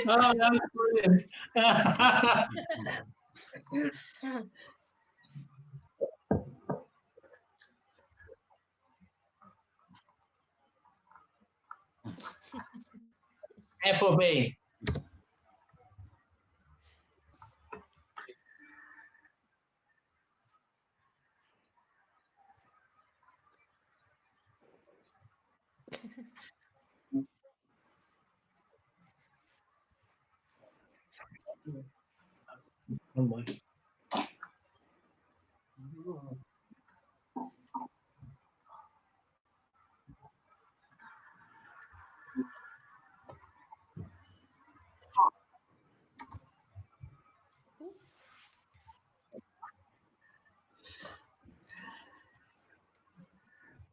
Oh, that was brilliant. FOB.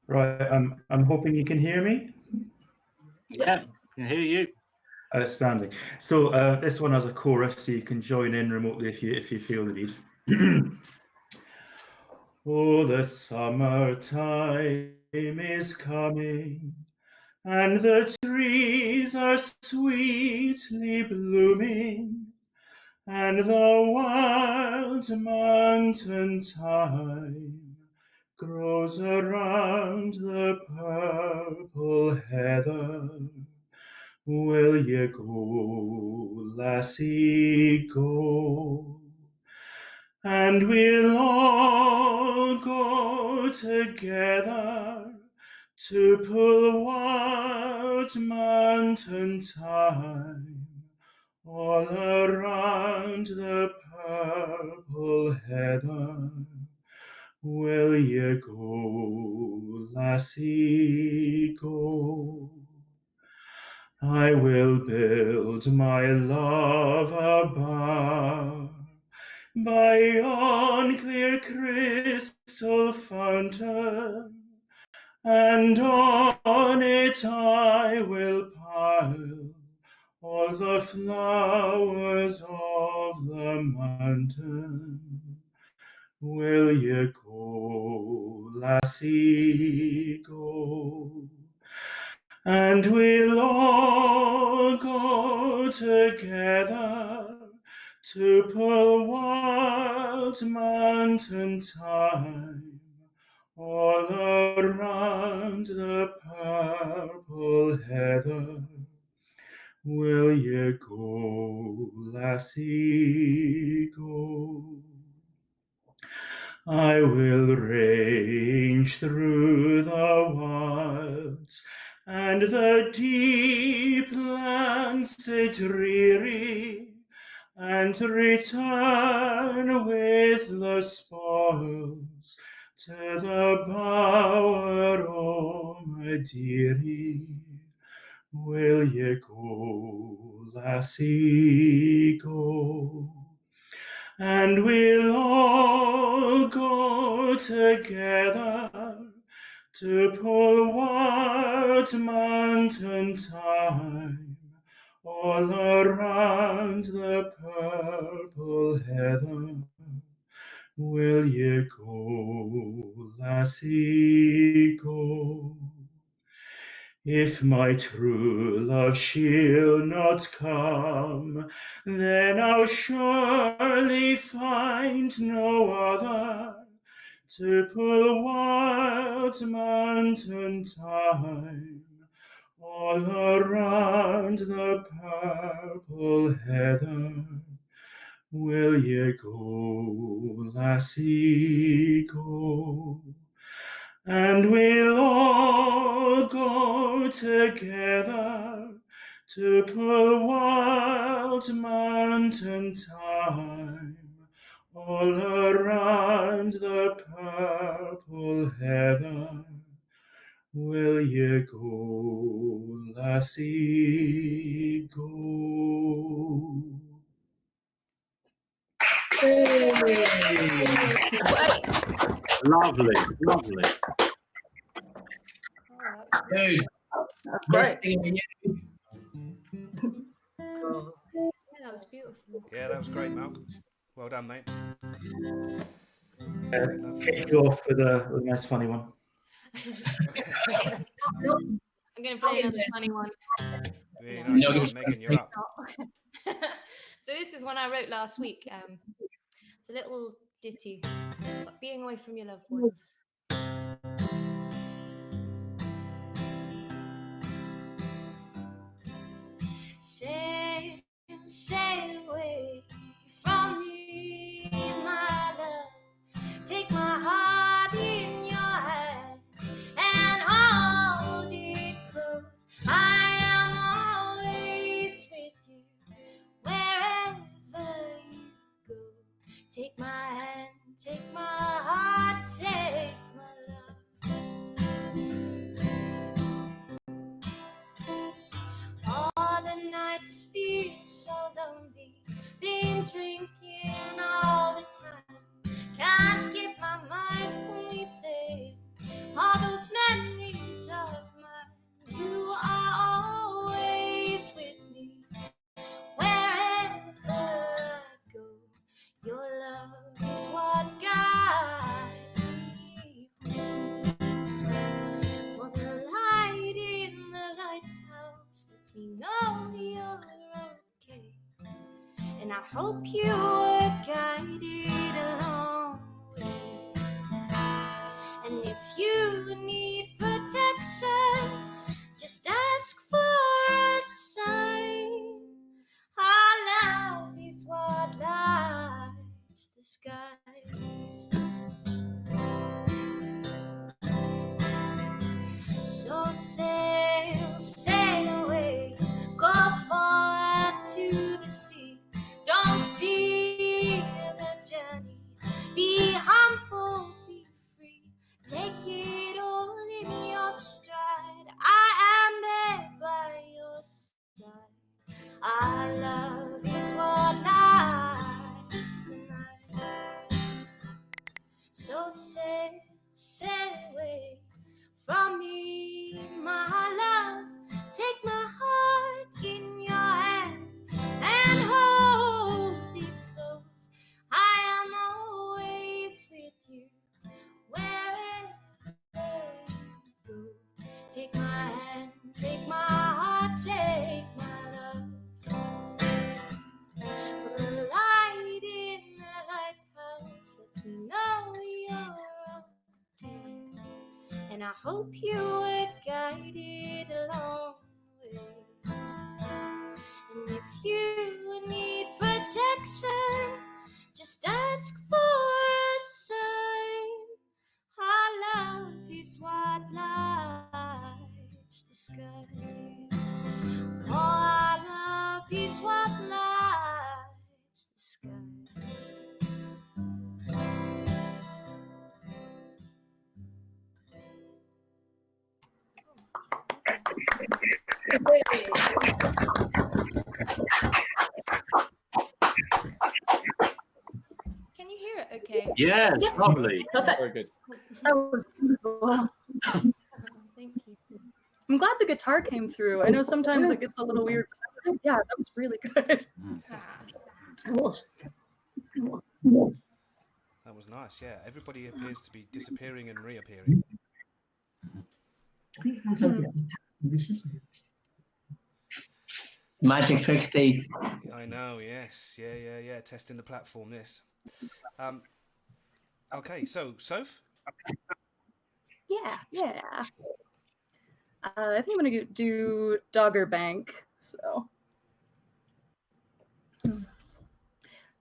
Right, I'm hoping you can hear me. Yeah, can hear you. Outstanding. So this one has a chorus, so you can join in remotely if you feel the need. Oh, the summertime is coming, and the trees are sweetly blooming, and the wild mountain thyme grows around the purple heather. Will ye go, lassie, go? And we'll all go together to pull wild mountain thyme all around the purple heather. Will ye go, lassie, go? I will build my love a bower by yon clear crystal fountain, and on it I will pile all the flowers of the mountain. Will ye go, lassie, go? And we'll all go together to pull wild mountain thyme all around the purple heather. Will ye go, lassie, go? I will range through the wilds and the deep lands dreary, and return with the spoils to the bower, o my dearie. Will ye go, lassie, go? And we'll all go together to pull wild mountain thyme all around the purple heather. Will ye go, lassie, go? If my true love she'll not come, then I'll surely find no other to pull wild mountain thyme all around the purple heather. Will ye go, lassie, go? And we'll all go together to pull wild mountain thyme all around the purple heather. Will ye go, lassie, go? Lovely, lovely. Dude, That's nice great. seeing you. Yeah, that was beautiful. Yeah, that was great, Malcolm. Well done, mate. Kick you off with a nice funny one. I'm going to play another funny one. Really No. nice. No, Go give on, us Megan, some you're up. So this is one I wrote last week. It's a little ditty about being away from your loved ones. Sail, sail away from me, my love. Take my heart in your hand and hold it close. I am always with you, wherever you go. Take my hand, take my heart, take my love. All the nights feel so lonely, been drinking all the time. Can't get my mind from replaying all those memories of mine. You are always with me, wherever I go. Your love is what guides me home. For the light in the lighthouse lets me know you're okay. And I hope you were guided along the way. And if you need protection, just ask for a sign. Our love is what lights the skies. So sail, sail away, go far to the sea. Don't fear the journey, be humble, be free. Take it all in your stride, I am there by your side. Our love is what lights the night. So sail, sail away from me, my love. Take my heart in your hand and hold it close. I am always with you, wherever you go. Take my hand, take my heart, take my love. For the light in the lighthouse lets me know you're okay. And I hope you were guided along the way. And if you need protection, just ask for a sign. Our love is what lights the skies. Oh, our love is what lights the skies. Can you hear it okay? Yes, Yeah. lovely. Perfect. Very good. That was beautiful. Thank you. I'm glad the guitar came through. I know sometimes it gets a little weird. But yeah, that was really good. That was nice, yeah. Everybody appears to be disappearing and reappearing. Magic trick, Steve. I know, yes. Yeah. Testing the platform, this. Okay, so, Soph? Yeah. I think I'm gonna do Dogger Bank. So.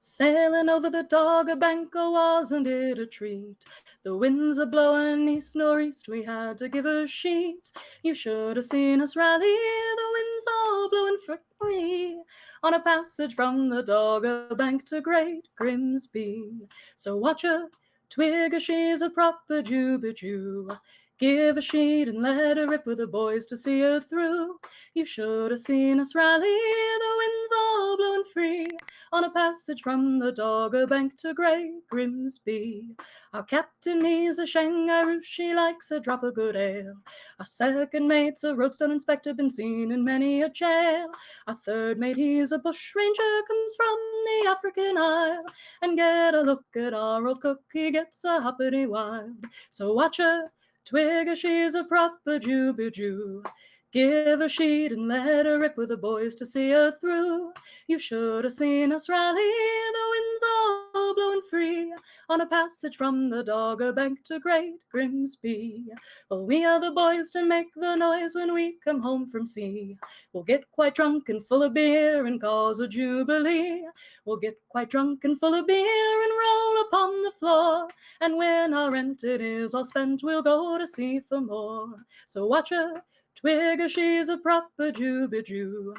Sailing over the Dogger Bank, oh, wasn't it a treat? The winds are blowing east nor'east, we had to give a sheet. You should have seen us rally, the winds all blowing free, on a passage from the Dogger Bank to Great Grimsby. So watch her, twig, she's a proper Jew-be-Jew. Give a sheet and let her rip with the boys to see her through. You should have seen us rally, the winds all blowing free, on a passage from the Dogger Bank to Great Grimsby. Our captain, he's a Shangaroo, she likes a drop of good ale. Our second mate's a roadstone inspector, been seen in many a jail. Our third mate, he's a bushranger, comes from the African Isle. And get a look at our old cook, he gets a hoppity wild. So watch her, twigger, she's a proper Jew-be-Jew. Give a sheet and let her rip with the boys to see her through. You should have seen us rally, the winds all blowing free, on a passage from the Dogger Bank to Great Grimsby. Well, we are the boys to make the noise when we come home from sea. We'll get quite drunk and full of beer and cause a jubilee. We'll get quite drunk and full of beer and roll upon the floor. And when our rent it is all spent, we'll go to sea for more. So watch her, Twigger, she's a proper Juby-Jew.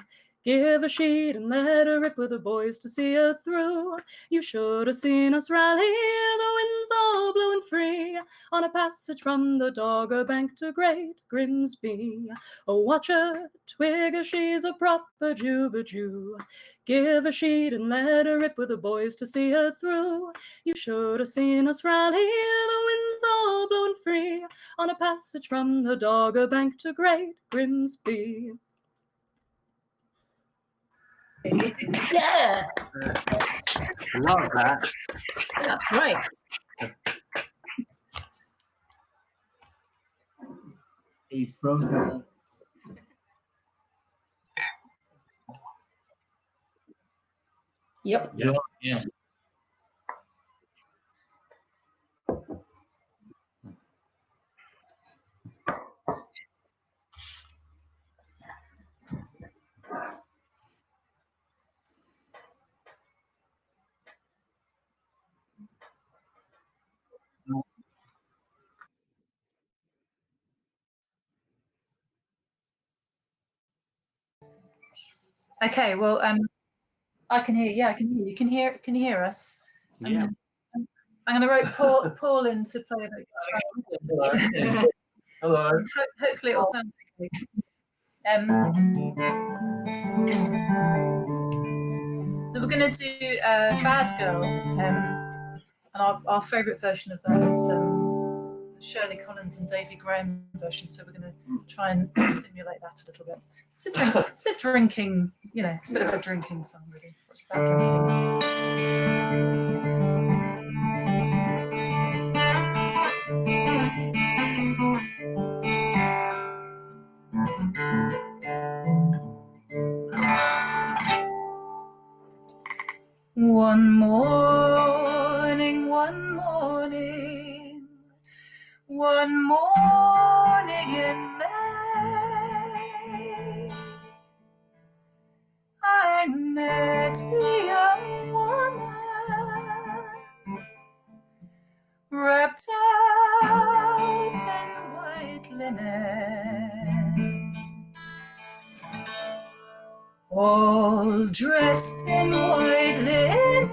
Give a sheet and let her rip with the boys to see her through. You should have seen us rally, the winds all blowing free, on a passage from the Dogger Bank to Great Grimsby. Oh, watch her, Twigger, she's a proper Juby-Jew. Give a sheet and let her rip with the boys to see her through. You should have seen us rally, the winds all blowing free, on a passage from the Dogger Bank to Great Grimsby. Yeah, Love that. that's right. He's frozen. Yep. Yeah. Okay, well, I can hear. Yeah, I can hear you. Can you hear us? Yeah. I'm going to write Paul in to play it. Hello. Hopefully, it will sound okay. We're going to do Bad Girl, and our favourite version of that is Shirley Collins and Davy Graham version. So we're going to try and simulate that a little bit. It's a drinking, it's a bit of a drinking song, really. It's about One morning in May, I met a young woman wrapped up in white linen, all dressed in white linen,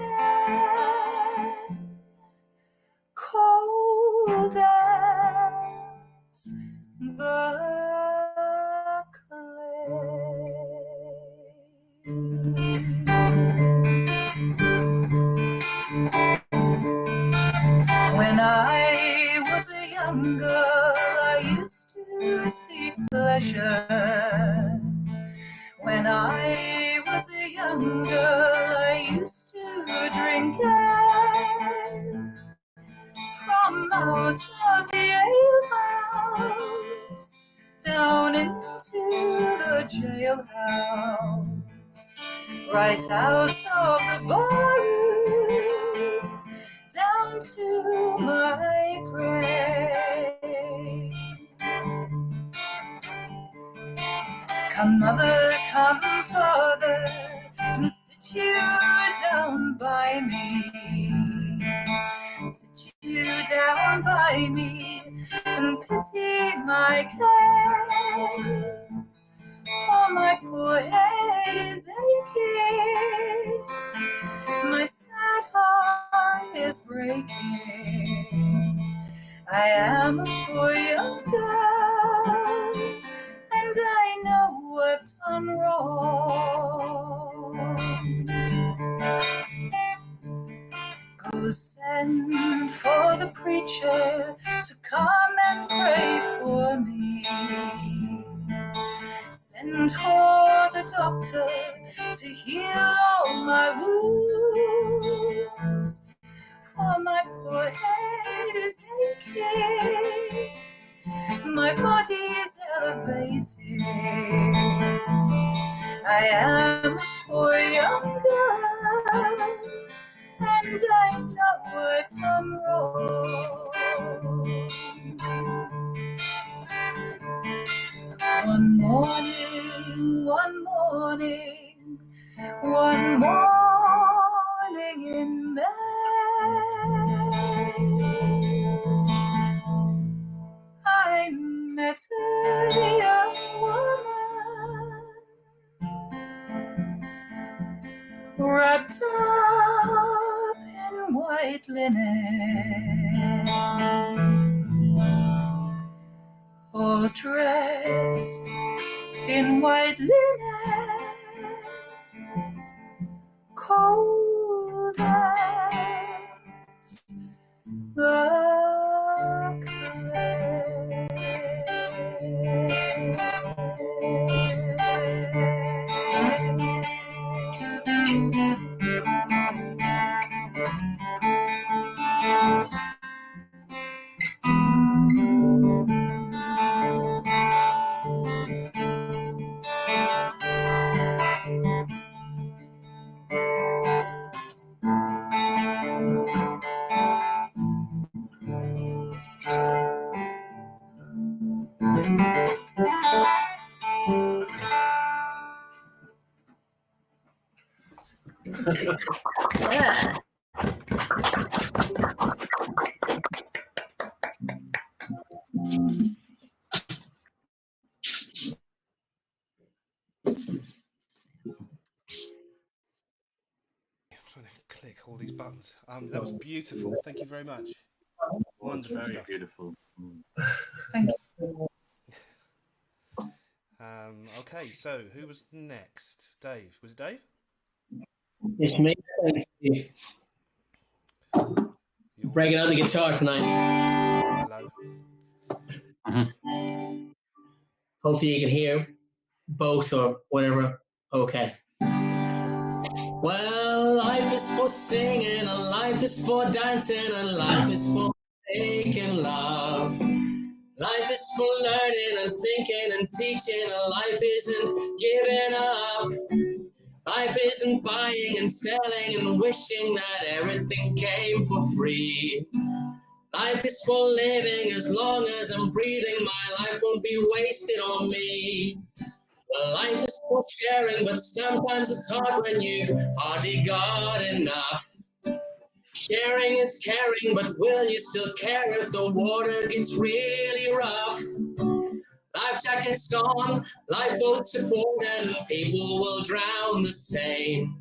cold as the clay. When I was a young girl, I used to seek pleasure. When I was a young girl, I used to drink ale from out of the alehouse down into the jailhouse, right out of the barroom down to my grave. Come mother, come father, and sit you down by me. Sit you down by me and pity my case. For my poor head is aching, my sad heart is breaking. I am a poor young girl, and I know I've done wrong. Go send for the preacher to come and pray for me. Send for the doctor to heal all my wounds, for my poor head is aching, my body is elevated, white linen, or dressed in white linen, cold as the Yeah. I'm trying to click all these buttons. That was beautiful. Thank you very much. Wonderful Very stuff. beautiful. Thank you. Okay, so who was next? Dave. Was it Dave? It's me. Thanks, Steve. You're Breaking out the guitar tonight. Hello. Hopefully you can hear both or whatever. Okay. Well, life is for singing, and life is for dancing, and life is for making love. Life is for learning and thinking and teaching, and life isn't giving up. Life isn't buying and selling and wishing that everything came for free. Life is for living as long as I'm breathing. My life won't be wasted on me. Well, life is for sharing, but sometimes it's hard when you've hardly got enough. Sharing is caring, but will you still care if the water gets really rough? Life jackets gone, lifeboats are full, and people will drown the same.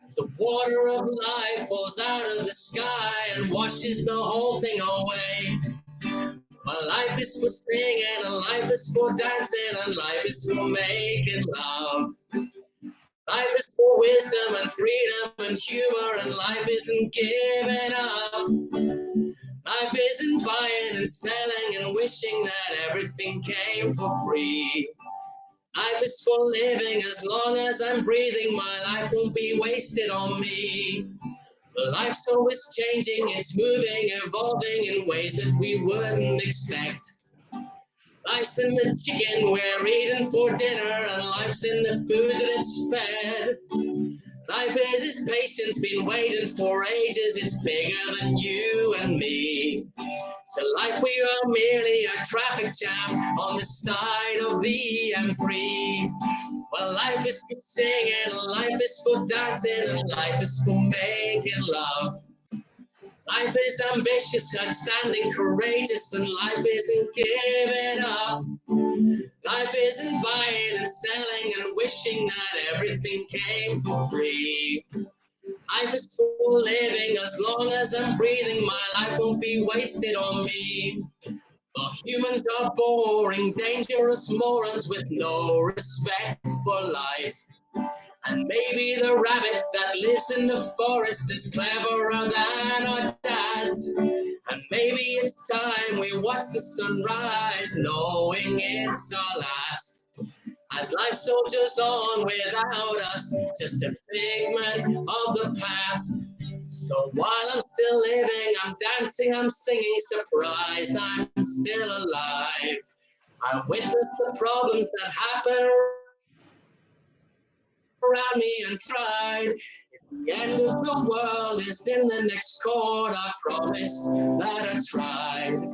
As the water of life falls out of the sky and washes the whole thing away. My life is for singing, and life is for dancing, and life is for making love. Life is for wisdom and freedom and humor, and life isn't giving up. Life isn't buying and selling and wishing that everything came for free. Life is for living as long as I'm breathing. My life won't be wasted on me. But life's always changing, it's moving, evolving in ways that we wouldn't expect. Life's in the chicken we're eating for dinner, and life's in the food that it's fed. Life is its patience, been waiting for ages, it's bigger than you and me. To life we are merely a traffic jam on the side of the M3. Well, life is for singing, life is for dancing, and life is for making love. Life is ambitious, outstanding, courageous, and life isn't giving up. Life isn't buying and selling and wishing that everything came for free. Life is for living as long as I'm breathing. My life won't be wasted on me. But humans are boring, dangerous morons with no respect for life. And maybe the rabbit that lives in the forest is cleverer than our dads. And maybe it's time we watch the sunrise, knowing it's our last. As life soldiers on without us, just a figment of the past. So while I'm still living, I'm dancing, I'm singing, surprised I'm still alive. I witness the problems that happen around me and tried. If the end of the world is in the next chord, I promise that I tried.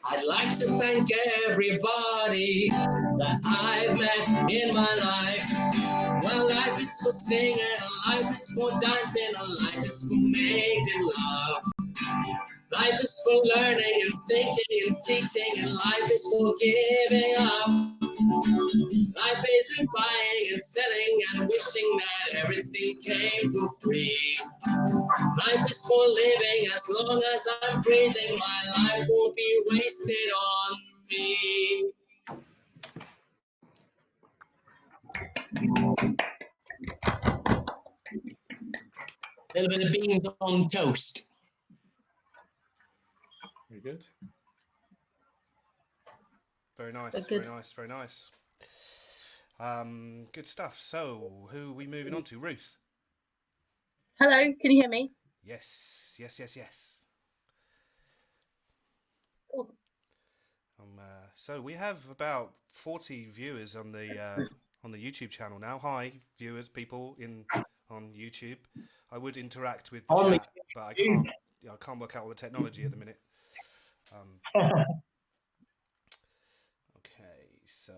I'd like to thank everybody that I've met in my life. Well, life is for singing, and life is for dancing, and life is for making love. Life is for learning and thinking and teaching, and life is for giving up. Life isn't buying and selling and wishing that everything came for free. Life is for living. As long as I'm breathing, my life won't be wasted on me. A little bit of beans on toast. Very good. Very nice, Very very good. nice, very nice. Good stuff. So, who are we moving on to? Ruth? Hello, can you hear me? Yes, yes, yes, yes. Oh. So we have about 40 viewers on the YouTube channel now. Hi, viewers, people on YouTube. I would interact with the chat, but I can't. I can't work out all the technology at the minute. Okay, so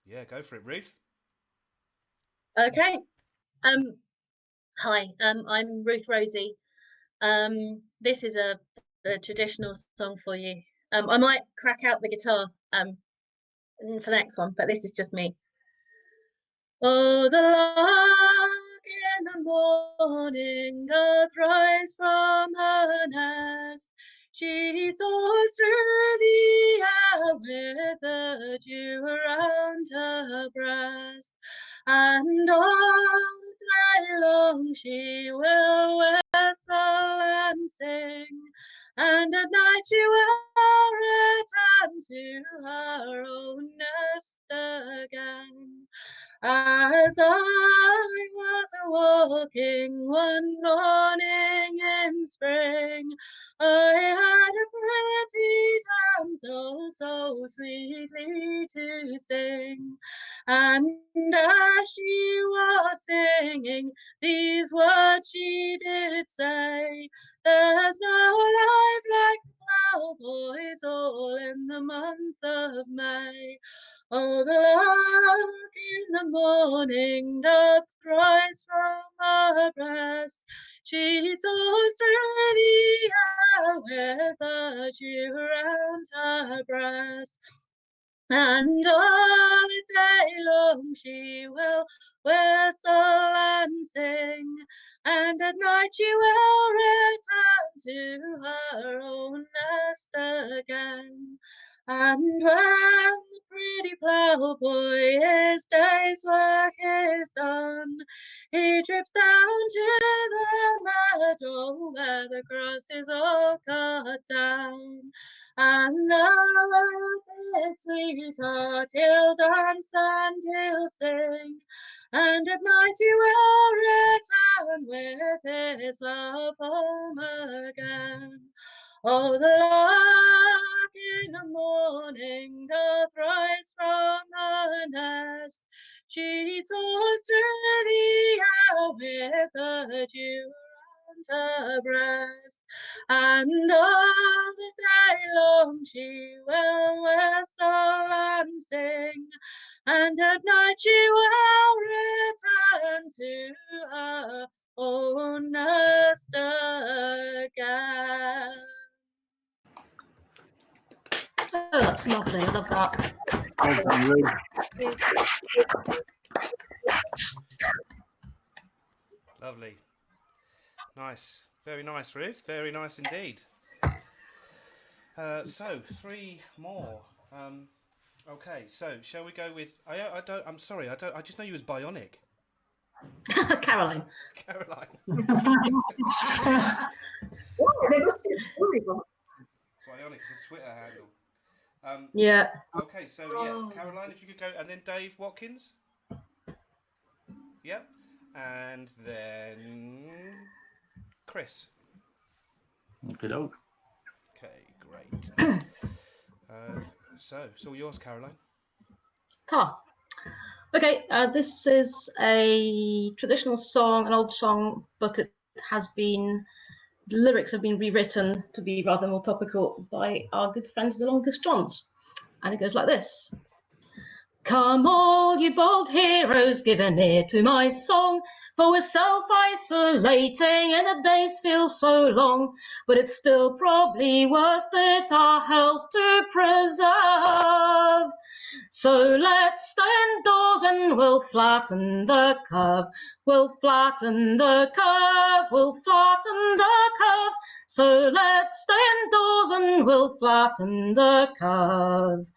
yeah, go for it, Ruth. Okay. Hi. I'm Ruth Rosie. This is a traditional song for you. I might crack out the guitar for the next one, but this is just me. Oh, the lark in the morning doth rise from her nest. She soars through the air with the dew around her breast. And all the day long she will whistle and sing, and at night she will return to her own nest again. As I was walking one morning in spring, I had a pretty damsel so sweetly to sing. And as she was singing, these words she did say, there's no life like the ploughboy's all in the month of May. Oh, the lark in the morning doth rise from her breast. She soars through the air with the dew around her breast. And all the day long she will whistle and sing, and at night she will return to her own nest again. And when the pretty ploughboy his day's work is done, he trips down to the meadow where the grass is all cut down. And now with his sweetheart he'll dance and he'll sing, and at night he will return with his love home again. Oh, the lark in the morning doth rise from her nest. She soars through the air with the dew around her breast. And all the day long she will whistle and sing, and at night she will return to her own nest again. Oh, that's lovely. I love that. Well done, Ruth. Lovely. Nice. Very nice, Ruth. Very nice indeed. So 3 more. Okay, so shall we go with? I'm sorry. I just know you as Bionic. Caroline. Caroline. Bionic is a Twitter handle. Yeah. Okay, so yeah, Caroline, if you could go, and then Dave Watkins. Yep, and then Chris. Good old. Okay, great. So it's all yours, Caroline. Okay, this is a traditional song, an old song, but it has been, the lyrics have been rewritten to be rather more topical by our good friends the Longest Johns. And it goes like this. Come all you bold heroes, give an ear to my song, for we're self-isolating and the days feel so long, but it's still probably worth it, our health to preserve. So let's stay indoors and we'll flatten the curve. We'll flatten the curve. We'll flatten the curve. So let's stay indoors and we'll flatten the curve.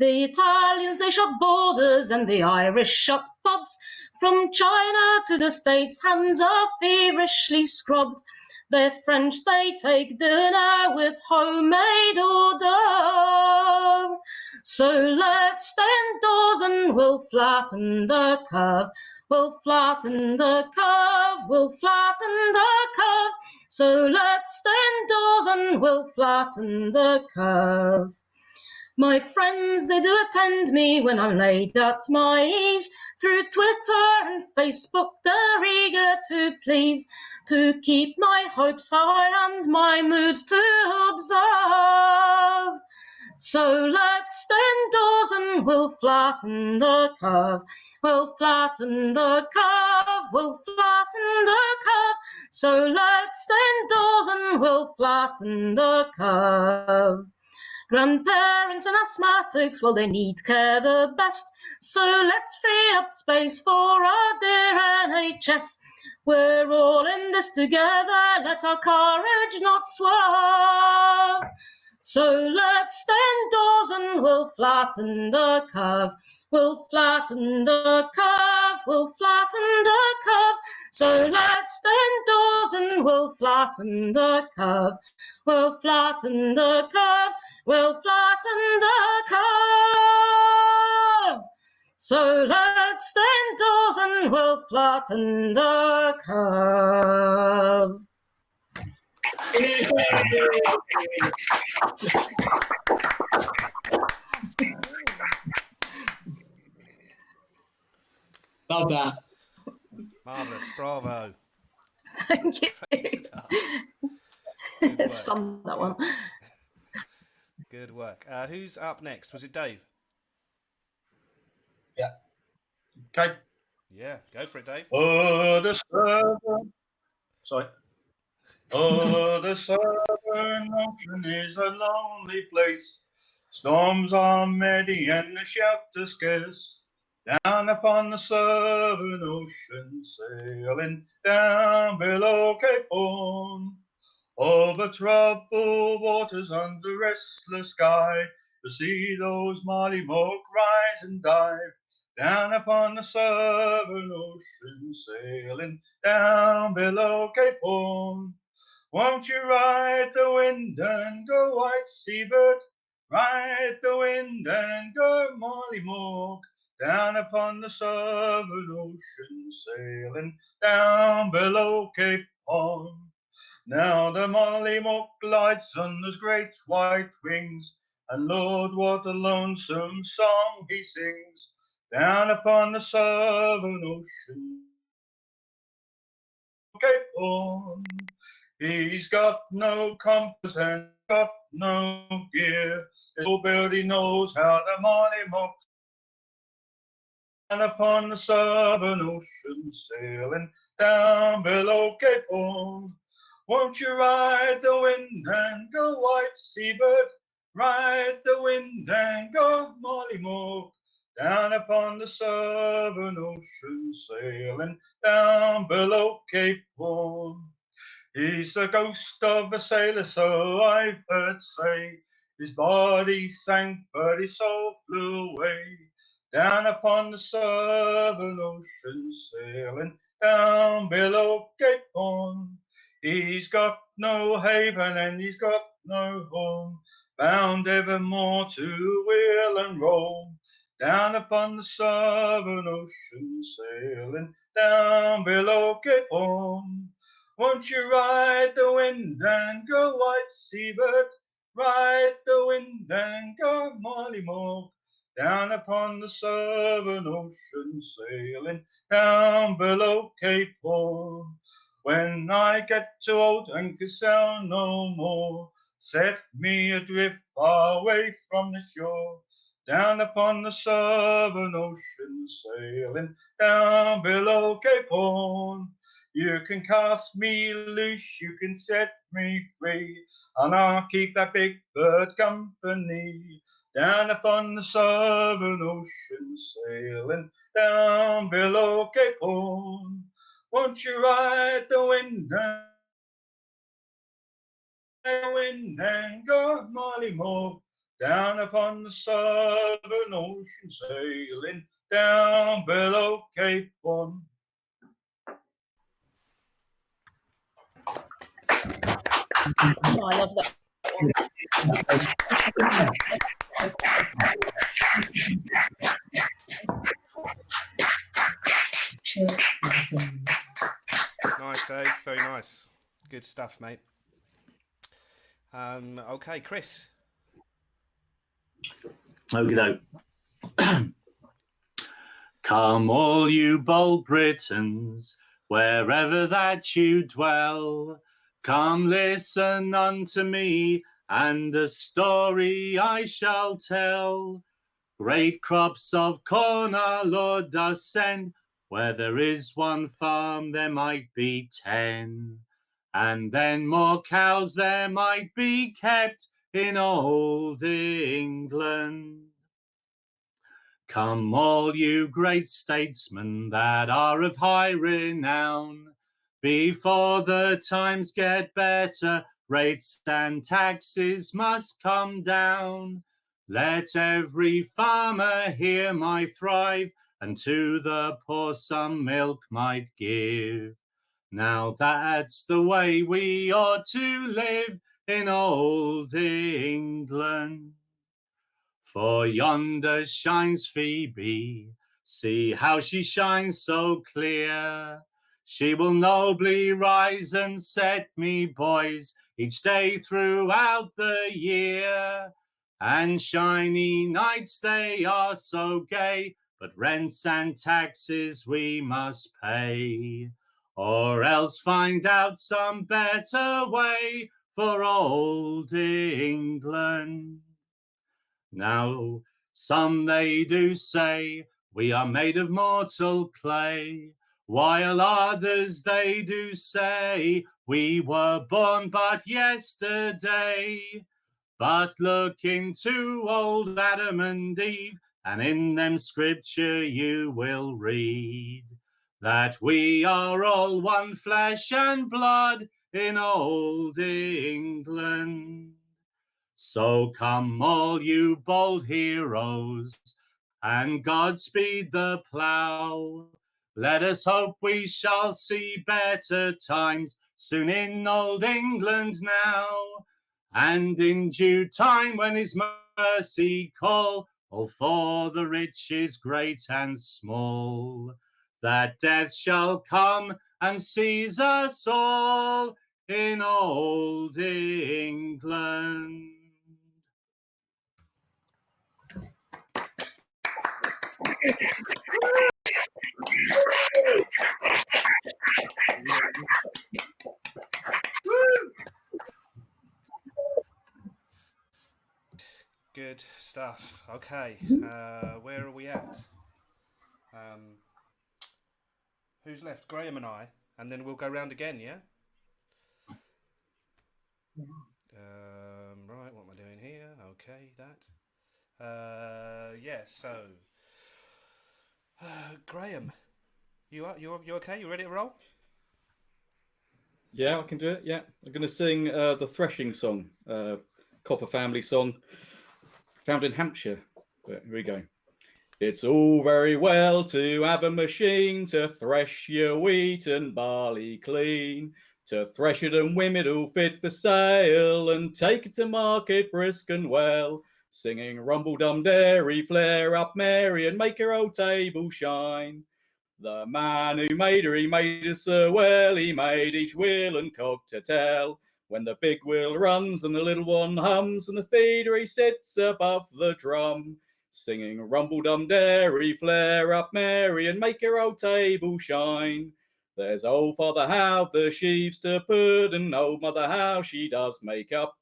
The Italians, they shut borders and the Irish shut pubs. From China to the States, hands are feverishly scrubbed. The French, they take dinner with homemade hors d'oeuvre. So let's stay indoors and we'll flatten the curve. We'll flatten the curve. We'll flatten the curve. So let's stay indoors and we'll flatten the curve. My friends, they do attend me when I'm laid at my ease. Through Twitter and Facebook, they're eager to please, to keep my hopes high and my mood to observe. So let's stay indoors and we'll flatten the curve. We'll flatten the curve. We'll flatten the curve. So let's stay indoors and we'll flatten the curve. Grandparents and asthmatics, well, they need care the best. So let's free up space for our dear NHS. We're all in this together, let our courage not swerve. So let's stay indoors and we'll flatten the curve. We'll flatten the curve. We'll flatten the curve. So let's stay indoors and we'll flatten the curve. We'll flatten the curve. We'll flatten the curve. So let's stay indoors and we'll flatten the curve. Love that. Marvellous, bravo. Thank you. Great stuff. It's work. fun, that one. Good work. Who's up next? Was it Dave? Yeah. Okay. Yeah, go for it, Dave. Oh, the southern. Sorry. Oh, the southern ocean is a lonely place. Storms are many and the shelter scarce. Down upon the southern ocean, sailing down below Cape Horn. Over troubled waters under restless sky, to see those mighty moke rise and dive. Down upon the southern ocean, sailing down below Cape Horn. Won't you ride the wind and go, white seabird? Ride the wind and go, Molly Mook. Down upon the southern ocean, sailing down below Cape Horn. Now the Molly Mook glides on those great white wings, and Lord, what a lonesome song he sings. Down upon the southern ocean, Cape Horn. He's got no compass and got no gear. His old birdie knows how the Molly Mook. And upon the southern ocean, sailing down below Cape Horn. Won't you ride the wind and go, white seabird? Ride the wind and go, Molly Mook. Down upon the southern ocean, sailing down below Cape Horn. He's the ghost of a sailor, so I've heard say. His body sank, but his soul flew away. Down upon the southern ocean, sailing down below Cape Horn. He's got no haven and he's got no home, bound evermore to wheel and roll. Down upon the southern ocean, sailing down below Cape Horn. Won't you ride the wind and go, white seabird? Ride the wind and go, Molly Mook. Down upon the southern ocean, sailing down below Cape Horn. When I get too old and can sail no more, set me adrift far away from the shore. down upon the southern ocean, sailing down below Cape Horn. You can cast me loose, you can set me free, and I'll keep that big bird company. Down upon the southern ocean, sailing down below Cape Horn. Won't you ride the wind and go, Molly Moore, down upon the southern ocean, sailing down below Cape Horn. Oh, I love that. Nice, Dave. Very nice. Good stuff, mate. Okay, Chris. Okey-doke. Come all you bold Britons, wherever that you dwell, come listen unto me, and a story I shall tell. Great crops of corn our Lord does send, where there is one farm there might be 10. And then more cows there might be kept in old England. Come all you great statesmen that are of high renown, before the times get better, rates and taxes must come down. Let every farmer hear my thrive, and to the poor some milk might give. Now that's the way we ought to live in old England. For yonder shines Phoebe, see how she shines so clear. She will nobly rise and set me, boys, each day throughout the year. And shiny nights they are so gay, but rents and taxes we must pay, or else find out some better way for old England. Now, some they do say we are made of mortal clay, while others they do say we were born but yesterday. But look into old Adam and Eve, and in them scripture you will read that we are all one flesh and blood in old England. So come all you bold heroes, and Godspeed the plough. Let us hope we shall see better times soon in old England now. And in due time when his mercy call, all for the riches great and small, that death shall come and seize us all in old England. Good stuff. Okay, where are we at? Who's left? Graham and I, and then we'll go round again, yeah? Right, what am I doing here? Okay, that. Yeah, so... Graham, you okay? You ready to roll? Yeah, I can do it, yeah. I'm going to sing the Threshing song, Copper family song, found in Hampshire. Here we go. It's all very well to have a machine to thresh your wheat and barley clean, to thresh it and whim it all fit for sale, and take it to market brisk and well, singing rumble dum dairy, flare up Mary, and make her old table shine. The man who made her, he made her so well, he made each wheel and cog to tell. When the big wheel runs and the little one hums, and the feeder he sits above the drum, singing rumble dum dairy, flare up Mary, and make your old table shine. There's old Father how the sheaves to put, and old Mother how she does make up,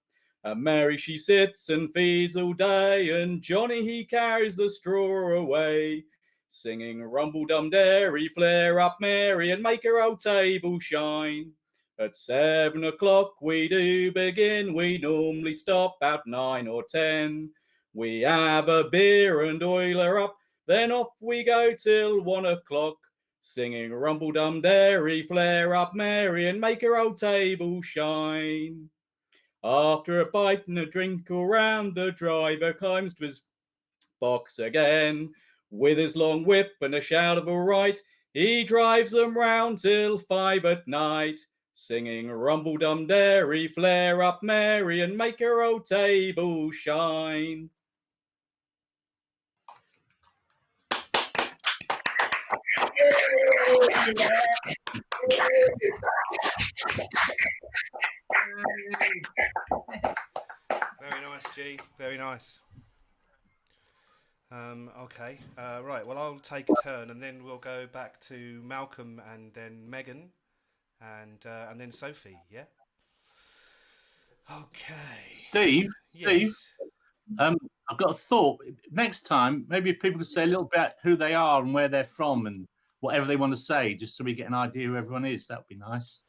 And Mary she sits and feeds all day, and Johnny he carries the straw away, singing rumble dum dairy, flare up Mary, and make her old table shine. At 7 o'clock we do begin, we normally stop at 9 or 10. We have a beer and oil her up, then off we go till 1 o'clock, singing rumble dum dairy, flare up Mary, and make her old table shine. After a bite and a drink all round, the driver climbs to his box again. With his long whip and a shout of all right, he drives them round till 5 at night, singing rumble dum dairy, flare up Mary, and make her old table shine. Very nice, G. Very nice. Okay. Right. Well, I'll take a turn, and then we'll go back to Malcolm, and then Megan, and then Sophie. Yeah. Okay. Steve, Yes. I've got a thought. Next time, maybe if people could say a little bit who they are and where they're from and whatever they want to say, just so we get an idea who everyone is. That would be nice.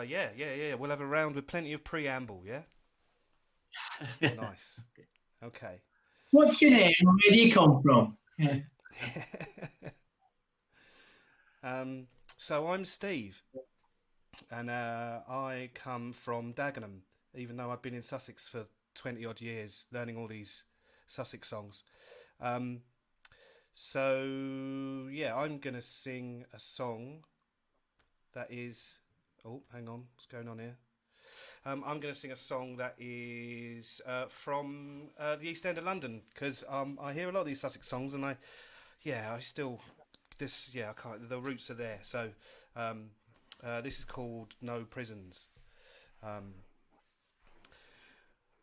Yeah. We'll have a round with plenty of preamble. Yeah. Nice. Okay. What's your name? Where do you come from? Yeah. So I'm Steve, and I come from Dagenham, even though I've been in Sussex for 20 odd years, learning all these Sussex songs. So yeah, I'm gonna sing a song that is. Oh, hang on, what's going on here? I'm going to sing a song that is from the East End of London, because I hear a lot of these Sussex songs, and I can't. The roots are there. So this is called No Prisons.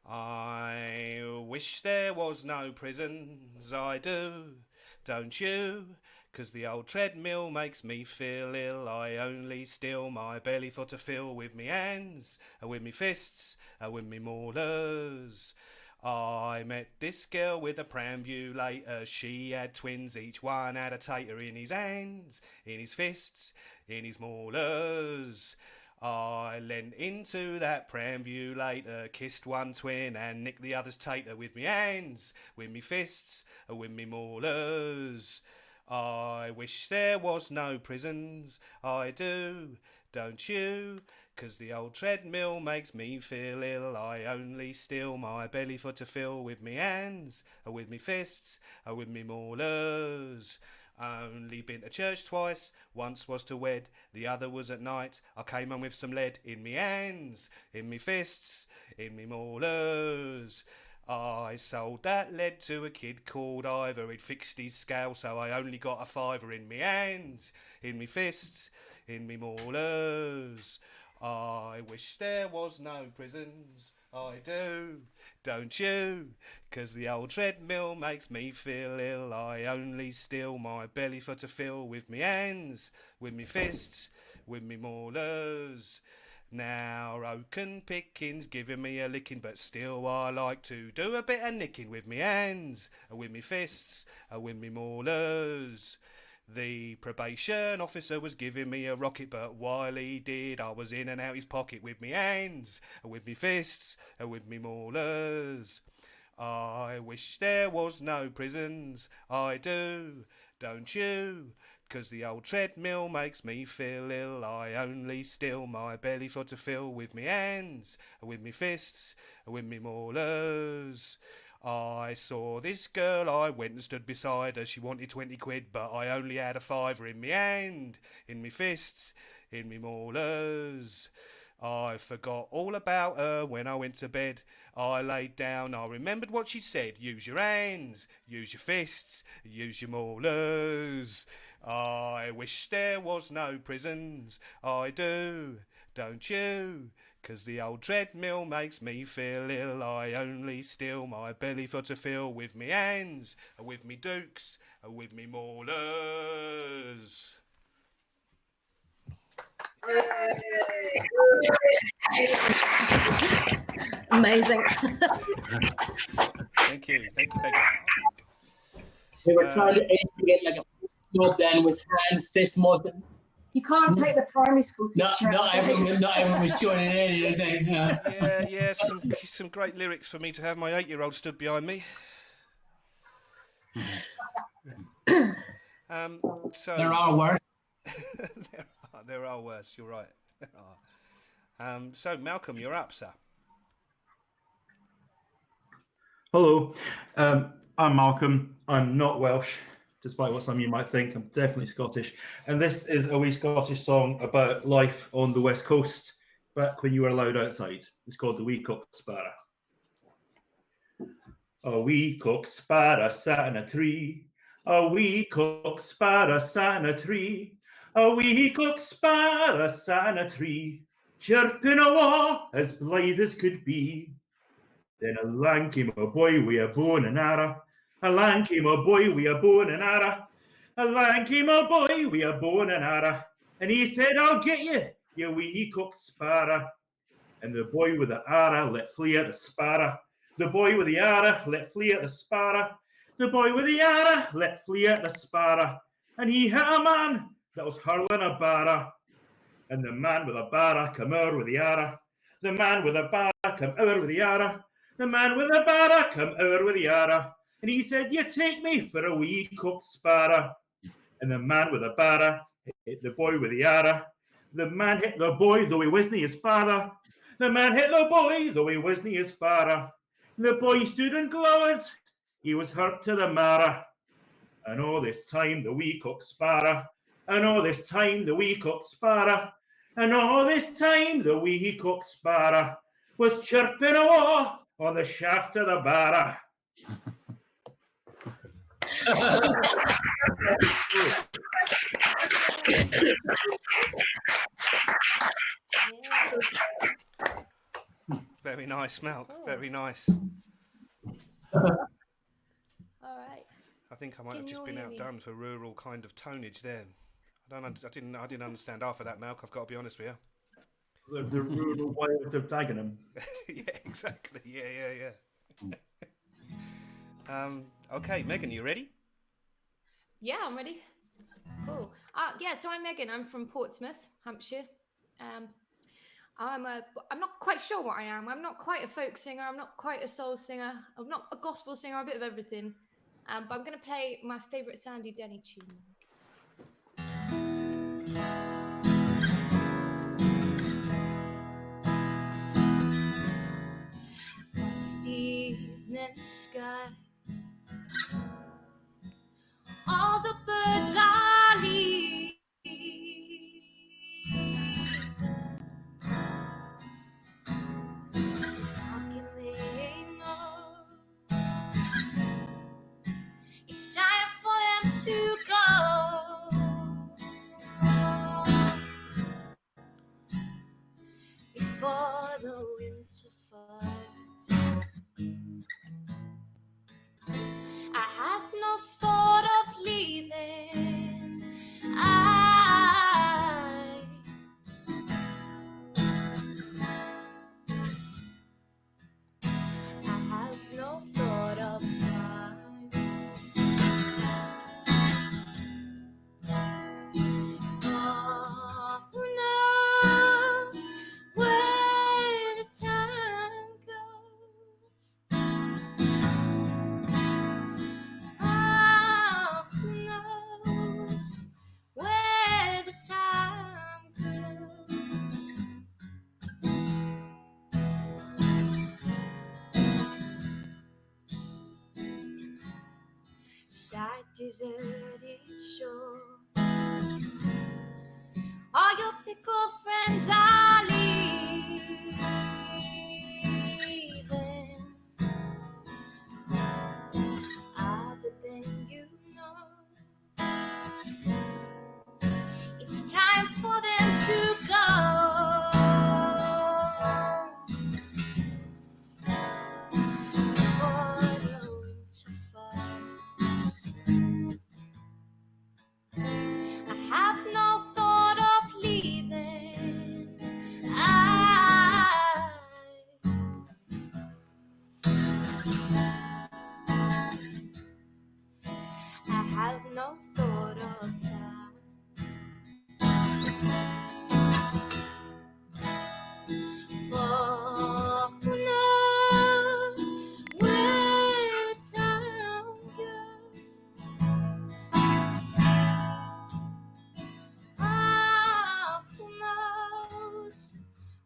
I wish there was no prisons, I do, don't you? 'Cause the old treadmill makes me feel ill. I only steal my belly for to fill with me hands, with me fists, with me maulers. I met this girl with a perambulator. She had twins, each one had a tater in his hands, in his fists, in his maulers. I leant into that perambulator, kissed one twin and nicked the other's tater with me hands, with me fists, with me maulers. I wish there was no prisons, I do, don't you? 'Cause the old treadmill makes me feel ill. I only steal my belly for to fill with me hands, with me fists, with me maulers. Only been to church twice, once was to wed, the other was at night. I came home with some lead in me hands, in me fists, in me maulers. I sold that lead to a kid called Ivor. He'd fixed his scale, so I only got a fiver in me hands, in me fists, in me maulers. I wish there was no prisons, I do, don't you? 'Cause the old treadmill makes me feel ill. I only steal my belly for to fill with me hands, with me fists, with me maulers. Now oaken pickings giving me a licking, but still I like to do a bit of nicking with me hands, with me fists, with me maulers. The probation officer was giving me a rocket, but while he did, I was in and out his pocket with me hands, with me fists, with me maulers. I wish there was no prisons, I do, don't you? 'Cause the old treadmill makes me feel ill. I only steal my belly for to fill with me hands, with me fists, with me maulers. I saw this girl, I went and stood beside her. She wanted 20 quid, but I only had a fiver in me hand, in me fists, in me maulers. I forgot all about her when I went to bed. I laid down, I remembered what she said. Use your hands, use your fists, use your maulers. I wish there was no prisons, I do, don't you? 'Cause the old treadmill makes me feel ill. I only steal my belly for to fill with me hands, with me dukes, with me maulers. Amazing. Thank you, Peggy. We were trying to instigate like a job then with hands this small. You can't take the primary school teacher. Not everyone was joining in. You know, saying, Yeah. Some great lyrics for me to have my 8-year-old stood behind me. So there are worse. there are worse. You're right. There are. So Malcolm, you're up, sir. Hello, I'm Malcolm. I'm not Welsh, despite what some of you might think. I'm definitely Scottish. And this is a wee Scottish song about life on the West Coast, back when you were allowed outside. It's called The Wee Cock Sparrow. A wee cock sparrow sat in a tree. A wee cock sparrow sat in a tree. A wee cock sparrow sat in a tree, chirping awa as blithe as could be. Then along came a boy wi' a bow and an arrow. Along came a boy wi' a bow and an arrow. Along came a boy wi' a bow and an arrow. And he said, I'll get you, you wee cock sparrow. And the boy with the arrow let flee at the sparrow. The boy with the arrow let flee at the sparrow. The boy with the arrow let flee at the sparrow. And he hit a man that was hurling a barrow. And the man with a barrow come over with the arrow. The man with a barrow come over with the arrow. The man with the barrow come over with the arrow. And he said, you take me for a wee cock sparrow. And the man with the barrow hit the boy with the arrow. The man hit the boy, though he wasn't his father. The man hit the boy, though he wasn't his father. The boy stood and glowered. He was hurt to the marrow. And all this time the wee cock sparrow. And all this time the wee cock sparrow. And all this time the wee cock sparrow was chirping awa on the shaft of the barrow. Very nice, Malc. Very nice. All right. I think I might have just been outdone for rural kind of tonage then. I didn't understand half of that, Malc. I've got to be honest with you. The rural wilds of Dagenham. Yeah, exactly. Yeah. Okay, Megan, you ready? Yeah, I'm ready. Cool. So I'm Megan. I'm from Portsmouth, Hampshire. I'm not quite sure what I am. I'm not quite a folk singer. I'm not quite a soul singer. I'm not a gospel singer. A bit of everything. But I'm going to play my favourite Sandy Denny tune. Last evening sky, all the birds are leaving. How can they know it's time for them to go? Before the winter fires, I have no thought of leaving. I have no thought of time. For who knows where the time goes? Oh, who knows where the time goes? Sad, deserted shore. All your fickle friends are leaving. But then you know it's time for them to go. Before the winter falls, I have no thought of leaving. I have no thought of time. For who knows where time goes? Oh, who knows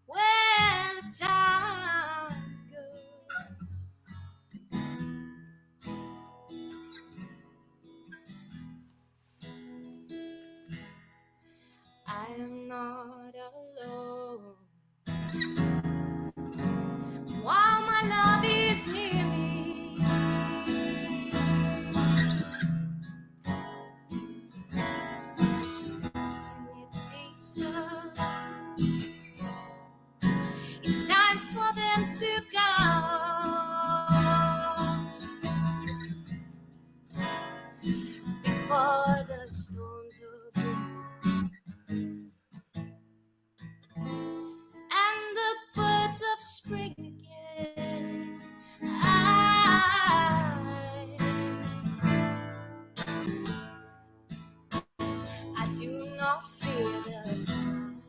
where time goes? I am not alone. While my love is near me, can it be so? It's time for them to go before the storms of winter and the birds of spring again. I do not fear the time.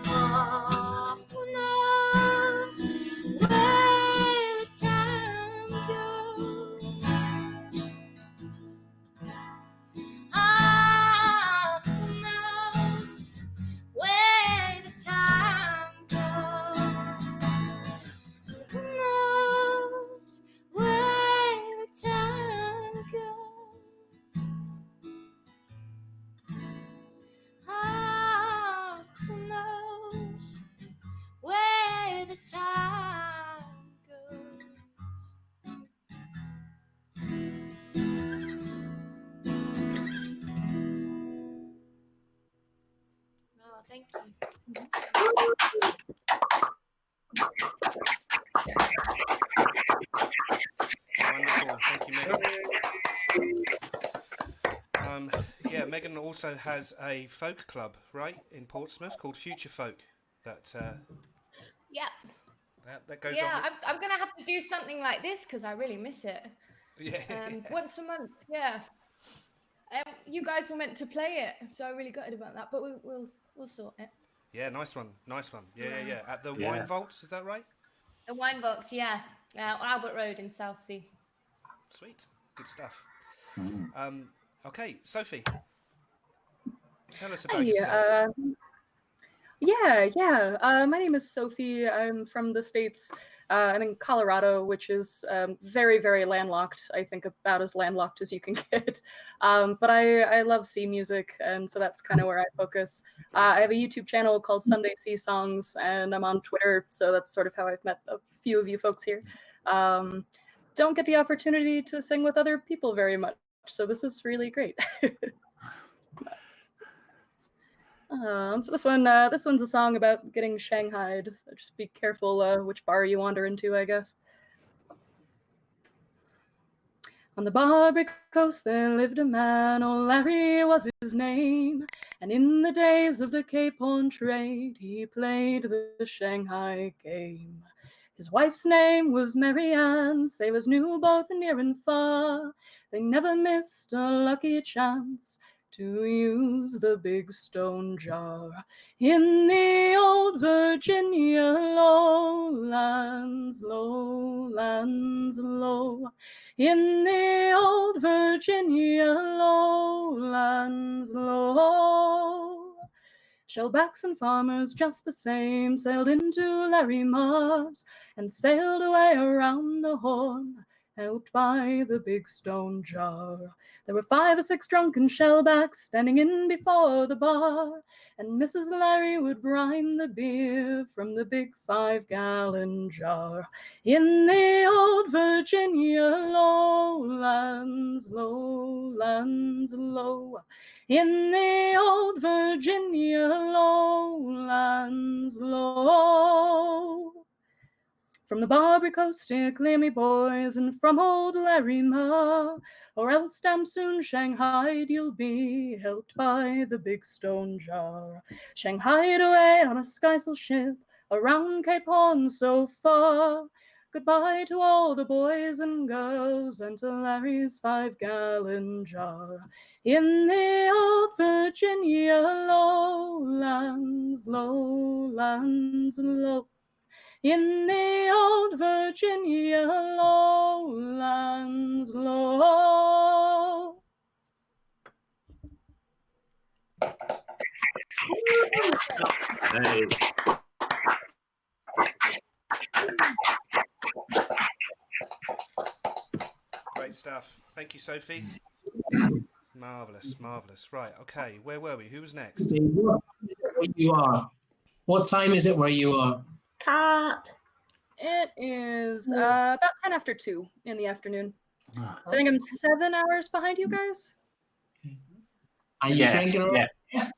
For who knows where time goes? Who knows where the time goes? Who knows where the time goes? Who knows where the time goes? Oh, thank you. Wonderful. Thank you, Megan. Yeah, Megan also has a folk club, right, in Portsmouth called Future Folk. That Yeah. that goes Yeah, on. I'm gonna have to do something like this because I really miss it. Yeah. Once a month. Yeah. You guys were meant to play it, so I'm really gutted about that. But we'll sort it. Yeah, nice one. Yeah. At the Yeah. Wine Vaults, is that right? The Wine Vaults, yeah, on Albert Road in Southsea. Sweet, good stuff. Okay, Sophie, tell us about Hey, yourself. My name is Sophie. I'm from the States. I'm in Colorado, which is very, very landlocked. I think about as landlocked as you can get. But I love sea music, and so that's kind of where I focus. I have a YouTube channel called Sunday Sea Songs, and I'm on Twitter, so that's sort of how I've met a few of you folks here. Don't get the opportunity to sing with other people very much, so this is really great. So this one's a song about getting shanghaied. So just be careful which bar you wander into, I guess. On the Barbary coast there lived a man, old Larry was his name, and in the days of the Cape Horn trade he played the Shanghai game. His wife's name was Mary Ann, sailors knew both near and far. They never missed a lucky chance to use the big stone jar. In the old Virginia lowlands, lowlands, low. In the old Virginia lowlands, low. Shellbacks and farmers just the same sailed into Larry Mars and sailed away around the Horn, helped by the big stone jar. There were 5 or 6 drunken shellbacks standing in before the bar, and Mrs. Larry would brine the beer from the big 5-gallon jar. In the old Virginia lowlands, lowlands, low. In the old Virginia lowlands, low. From the Barbary coast steer clear, me boys, and from old Larry Ma, or else damn soon Shanghaied you'll be, helped by the big stone jar. Shanghaied away on a skysail ship, around Cape Horn so far. Goodbye to all the boys and girls, and to Larry's 5-gallon jar. In the old Virginia lowlands, lowlands, low. In the old Virginia lowlands, low. Hey. Great stuff. Thank you, Sophie. Marvellous, marvellous. Right, okay, where were we? Who was next? What is it where you are? What time is it where you are? Cat. It is about 10 after 2 in the afternoon. So I think I'm 7 hours behind you guys. Are you drinking? Yeah.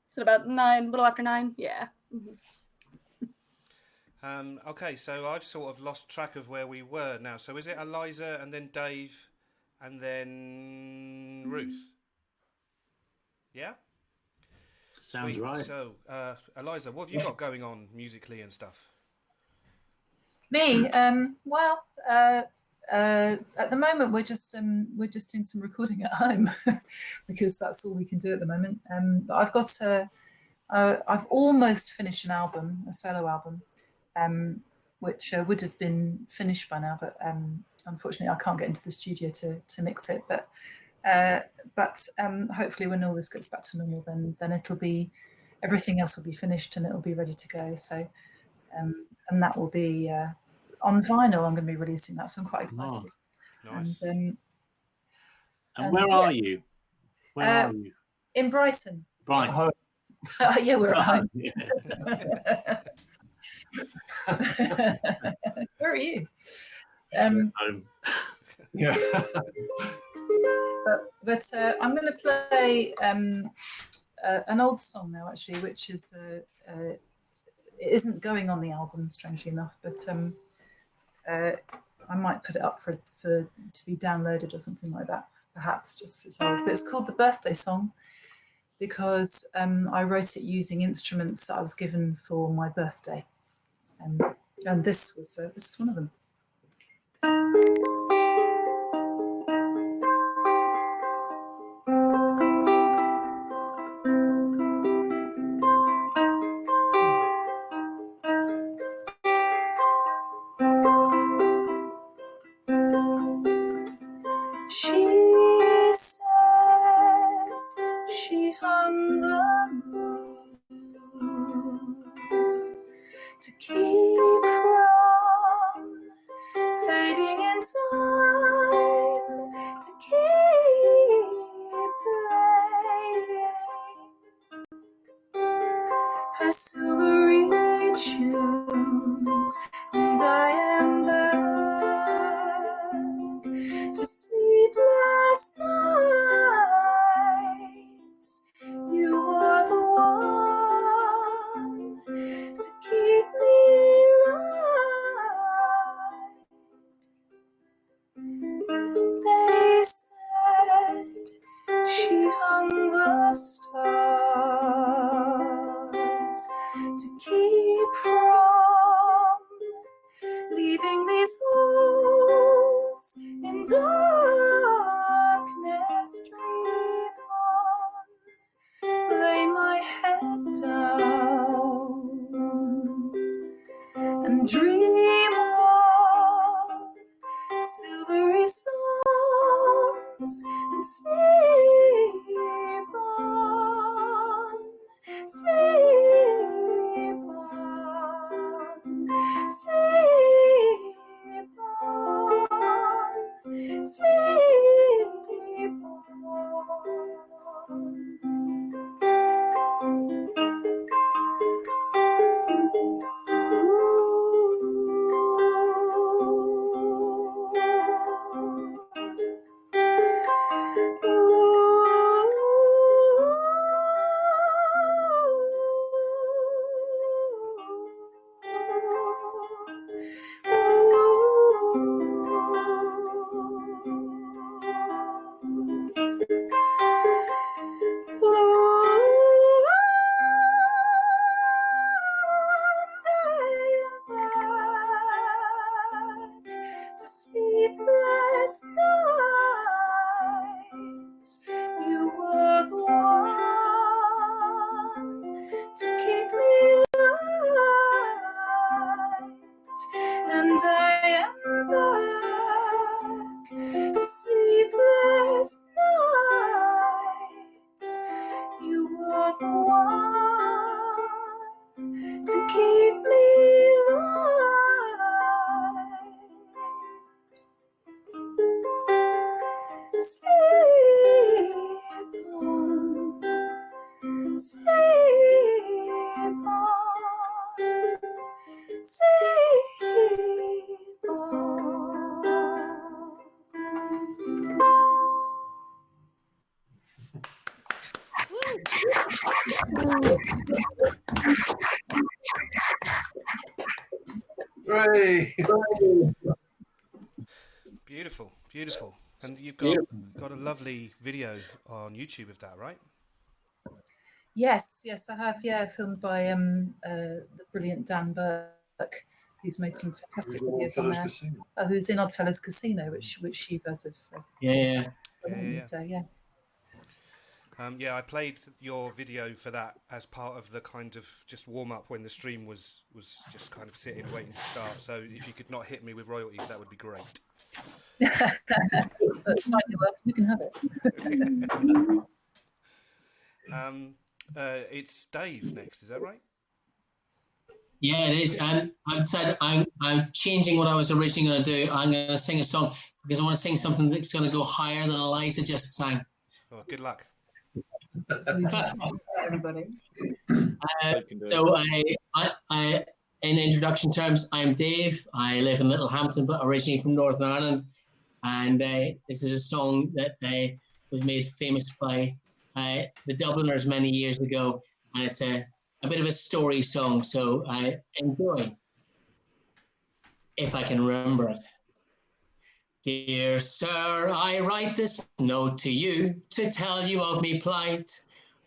So about 9, a little after 9. Yeah. Okay, so I've sort of lost track of where we were now. So is it Eliza and then Dave and then Ruth? Yeah? Sounds Sweet. right. So, Eliza, what have you got going on musically and stuff? Me, well, at the moment we're just doing some recording at home because that's all we can do at the moment. But I've got I've almost finished an album, a solo album, which would have been finished by now, but unfortunately I can't get into the studio to mix it. But hopefully when all this gets back to normal, then it'll be, everything else will be finished and it'll be ready to go. So and that will be on vinyl. I'm going to be releasing that, so I'm quite excited. Nice. And where are you? Where are you? In Brighton. Brighton. Yeah, we're at home. Where are you? Home. Yeah. But I'm going to play an old song now, actually, which is it isn't going on the album, strangely enough, but I might put it up for to be downloaded or something like that, perhaps, just it's old. But it's called The Birthday Song because I wrote it using instruments that I was given for my birthday, and this is one of them. She said she hung the moon to keep from fading in time, to keep playing her silvery tunes, and I am back to sleep last nights. You are the one to keep me light. They said she hung the stars to keep from leaving these halls in darkness. Dream on, lay my head down and dream on silvery songs and sleep on, sleep on, sleep on, sleep on. Hooray! Beautiful, beautiful. And you've got a lovely video on YouTube of that, right? Yes, I have. Yeah, filmed by the brilliant Dan Burke, who's made some fantastic videos on there. Who's in Oddfellows Casino, which you guys have. Yeah. So yeah. Yeah, I played your video for that as part of the kind of just warm up when the stream was just kind of sitting waiting to start. So if you could not hit me with royalties, that would be great. That's fine, you're welcome. You can have it. It's Dave next, is that right? Yeah, it is. I've said I'm changing what I was originally going to do. I'm going to sing a song because I want to sing something that's going to go higher than Eliza just sang. Oh, good luck. Everybody. So I, in introduction terms, I'm Dave. I live in Littlehampton, but originally from Northern Ireland. And this is a song that was made famous by the Dubliners many years ago. And it's a bit of a story song, so I enjoy, if I can remember it. Dear sir, I write this note to you to tell you of me plight.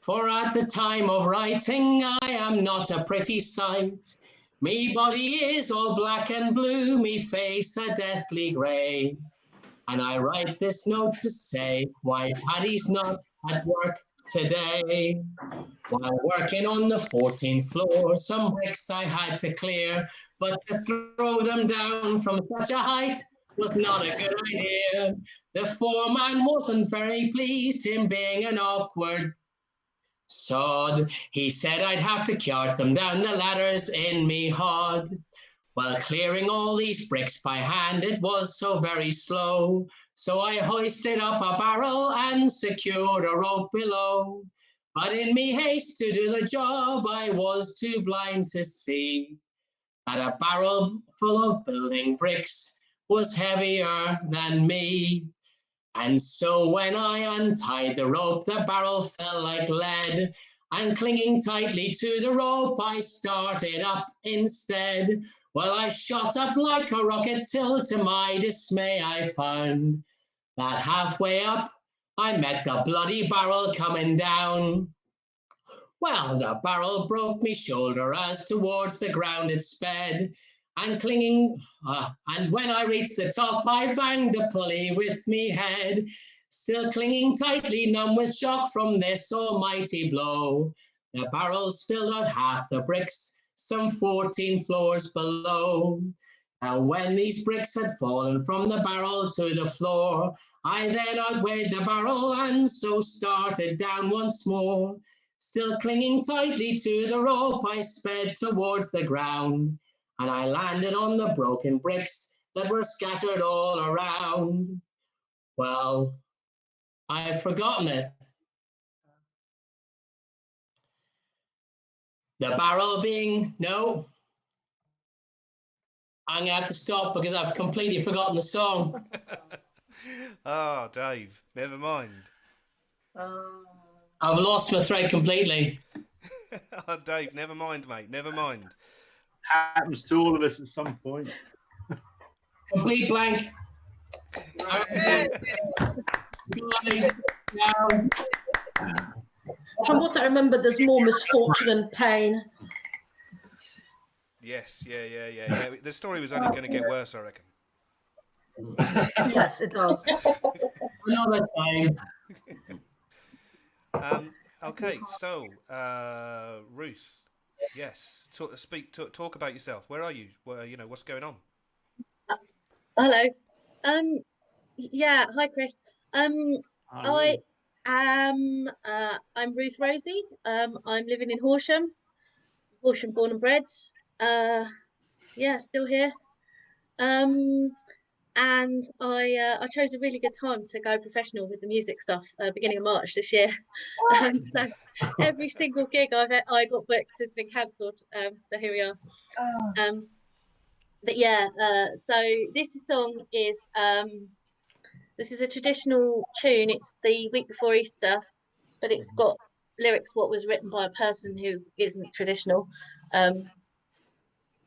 For at the time of writing, I am not a pretty sight. Me body is all black and blue, me face a deathly grey. And I write this note to say why Paddy's not at work today. While working on the 14th floor, some bricks I had to clear, but to throw them down from such a height was not a good idea. The foreman wasn't very pleased, him being an awkward sod. He said I'd have to cart them down the ladders in me hod. While clearing all these bricks by hand, it was so very slow. So I hoisted up a barrel and secured a rope below. But in me haste to do the job, I was too blind to see that a barrel full of building bricks was heavier than me. And so when I untied the rope, the barrel fell like lead. And clinging tightly to the rope, I started up instead. Well, I shot up like a rocket till to my dismay I found that halfway up I met the bloody barrel coming down. Well, the barrel broke me shoulder as towards the ground it sped. And when I reached the top, I banged the pulley with me head. Still clinging tightly, numb with shock from this almighty blow. The barrel spilled out half the bricks, some 14 floors below. And when these bricks had fallen from the barrel to the floor, I then outweighed the barrel and so started down once more. Still clinging tightly to the rope, I sped towards the ground. And I landed on the broken bricks that were scattered all around. Well, I've forgotten it. The barrel being, no. I'm going to have to stop because I've completely forgotten the song. Oh, Dave, never mind. I've lost my thread completely. Oh, Dave, never mind, mate, never mind. Happens to all of us at some point. Complete blank. From what I remember, there's more misfortune and pain. Yes, yeah. The story was only going to get worse, I reckon. Yes, it does. Another time. Okay, so Ruth, yes, talk about yourself. Where are you? What's going on? Hello. Yeah. Hi, Chris. Hi, I'm Ruth Rosie. I'm living in Horsham born and bred. Yeah, still here. And I chose a really good time to go professional with the music stuff, beginning of March this year. So every single gig I got booked has been cancelled. So here we are. But yeah, so this song is this is a traditional tune. It's the week before Easter, but it's got lyrics what was written by a person who isn't traditional.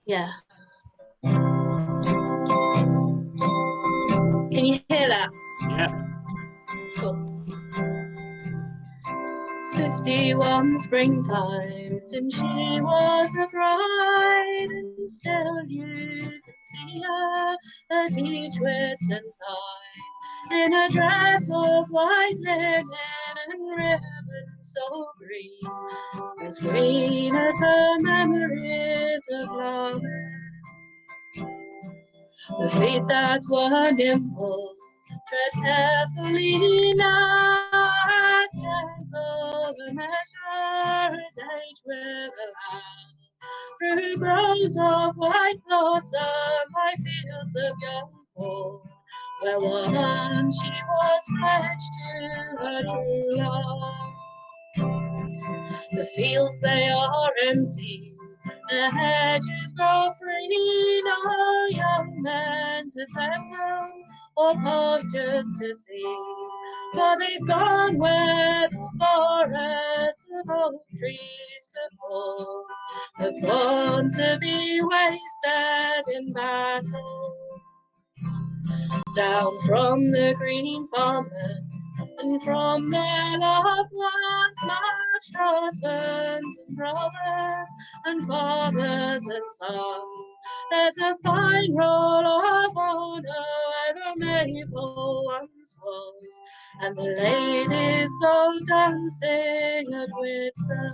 Yeah. Yeah. Cool. 51 springtime since she was a bride, and still you can see her at each Whitsuntide in a dress of white linen and ribbon so green as her memories of love. The feet that were nimble tread carefully now, as gentle the measure as age will allow. Through groves of white blossom, by fields of young corn, where once she was pledged to her true love. The fields they are empty, the hedges grow free, no young men to tell or pastures to see. For they've gone where the forests of oak trees before have gone to be wasted in battle. Down from the green farmlands and from their loved ones, marched husbands and brothers and fathers and sons. There's a fine roll of honor where the maple once was, and the ladies go dancing at Whitsun.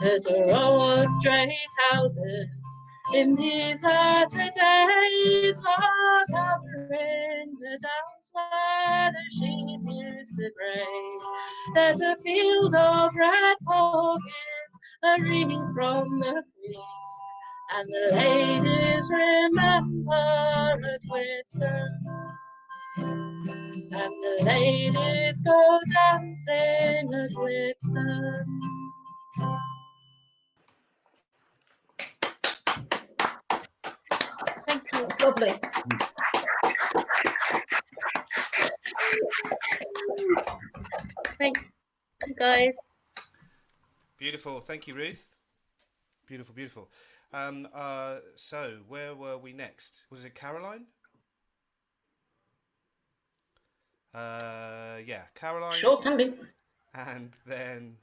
There's a row of straight houses in these latter days, far covering the downs where the sheep used to graze. There's a field of red porgies, a ring from the queen, and the ladies remember at Whitsun. And the ladies go dancing at Whitsun. Thank you. It's lovely. Thank you, guys. Beautiful. Thank you, Ruth. Beautiful, beautiful. So where were we next? Was it Caroline? Yeah, Caroline. Sure, can be. And then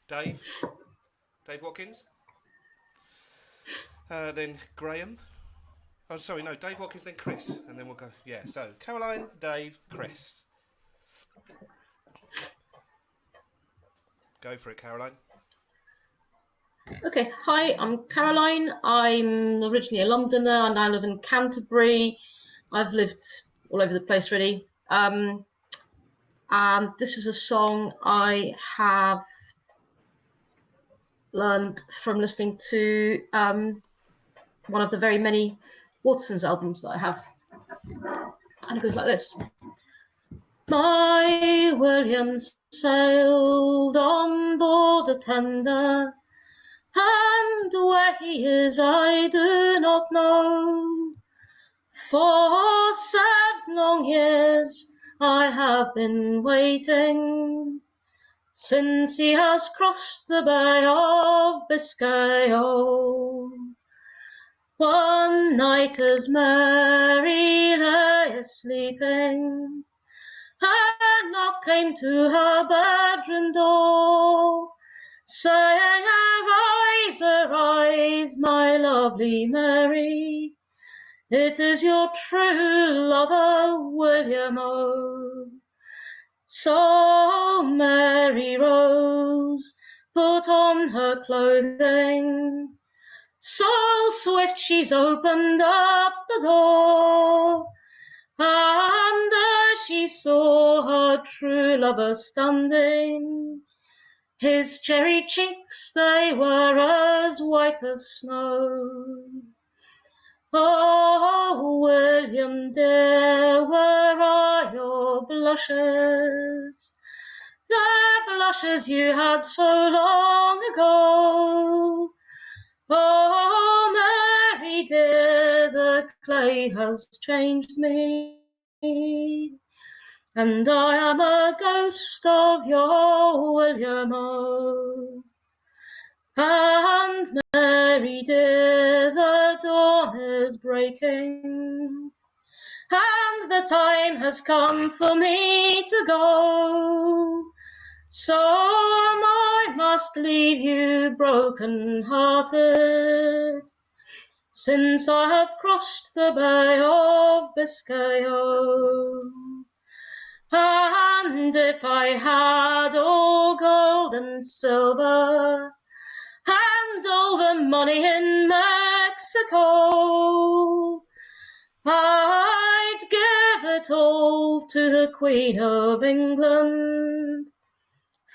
Dave Watkins. Then Graham. Oh, sorry, no, Dave Watkins, then Chris, and then we'll go. Yeah, so Caroline, Dave, Chris. Go for it, Caroline. Okay, hi, I'm Caroline. I'm originally a Londoner. I now live in Canterbury. I've lived all over the place, really. And this is a song I have learned from listening to one of the very many Watersons albums that I have. And it goes like this. My William sailed on board a tender, and where he is I do not know. For 7 long years I have been waiting, since he has crossed the Bay of Biscay. Oh, one night as Mary lay sleeping, a knock came to her bedroom door, saying, "Arise, arise, my lovely Mary, it is your true lover, William O." So Mary rose, put on her clothing, so swift she's opened up the door, and there she saw her true lover standing. His cherry cheeks, they were as white as snow. Oh, William dear, where are your blushes? The blushes you had so long ago. Oh, Mary dear, the clay has changed me, and I am a ghost of your William O. And Mary dear, the dawn is breaking, and the time has come for me to go. So I must leave you broken-hearted, since I have crossed the Bay of Biscay. And if I had all gold and silver, and all the money in Mexico, I'd give it all to the Queen of England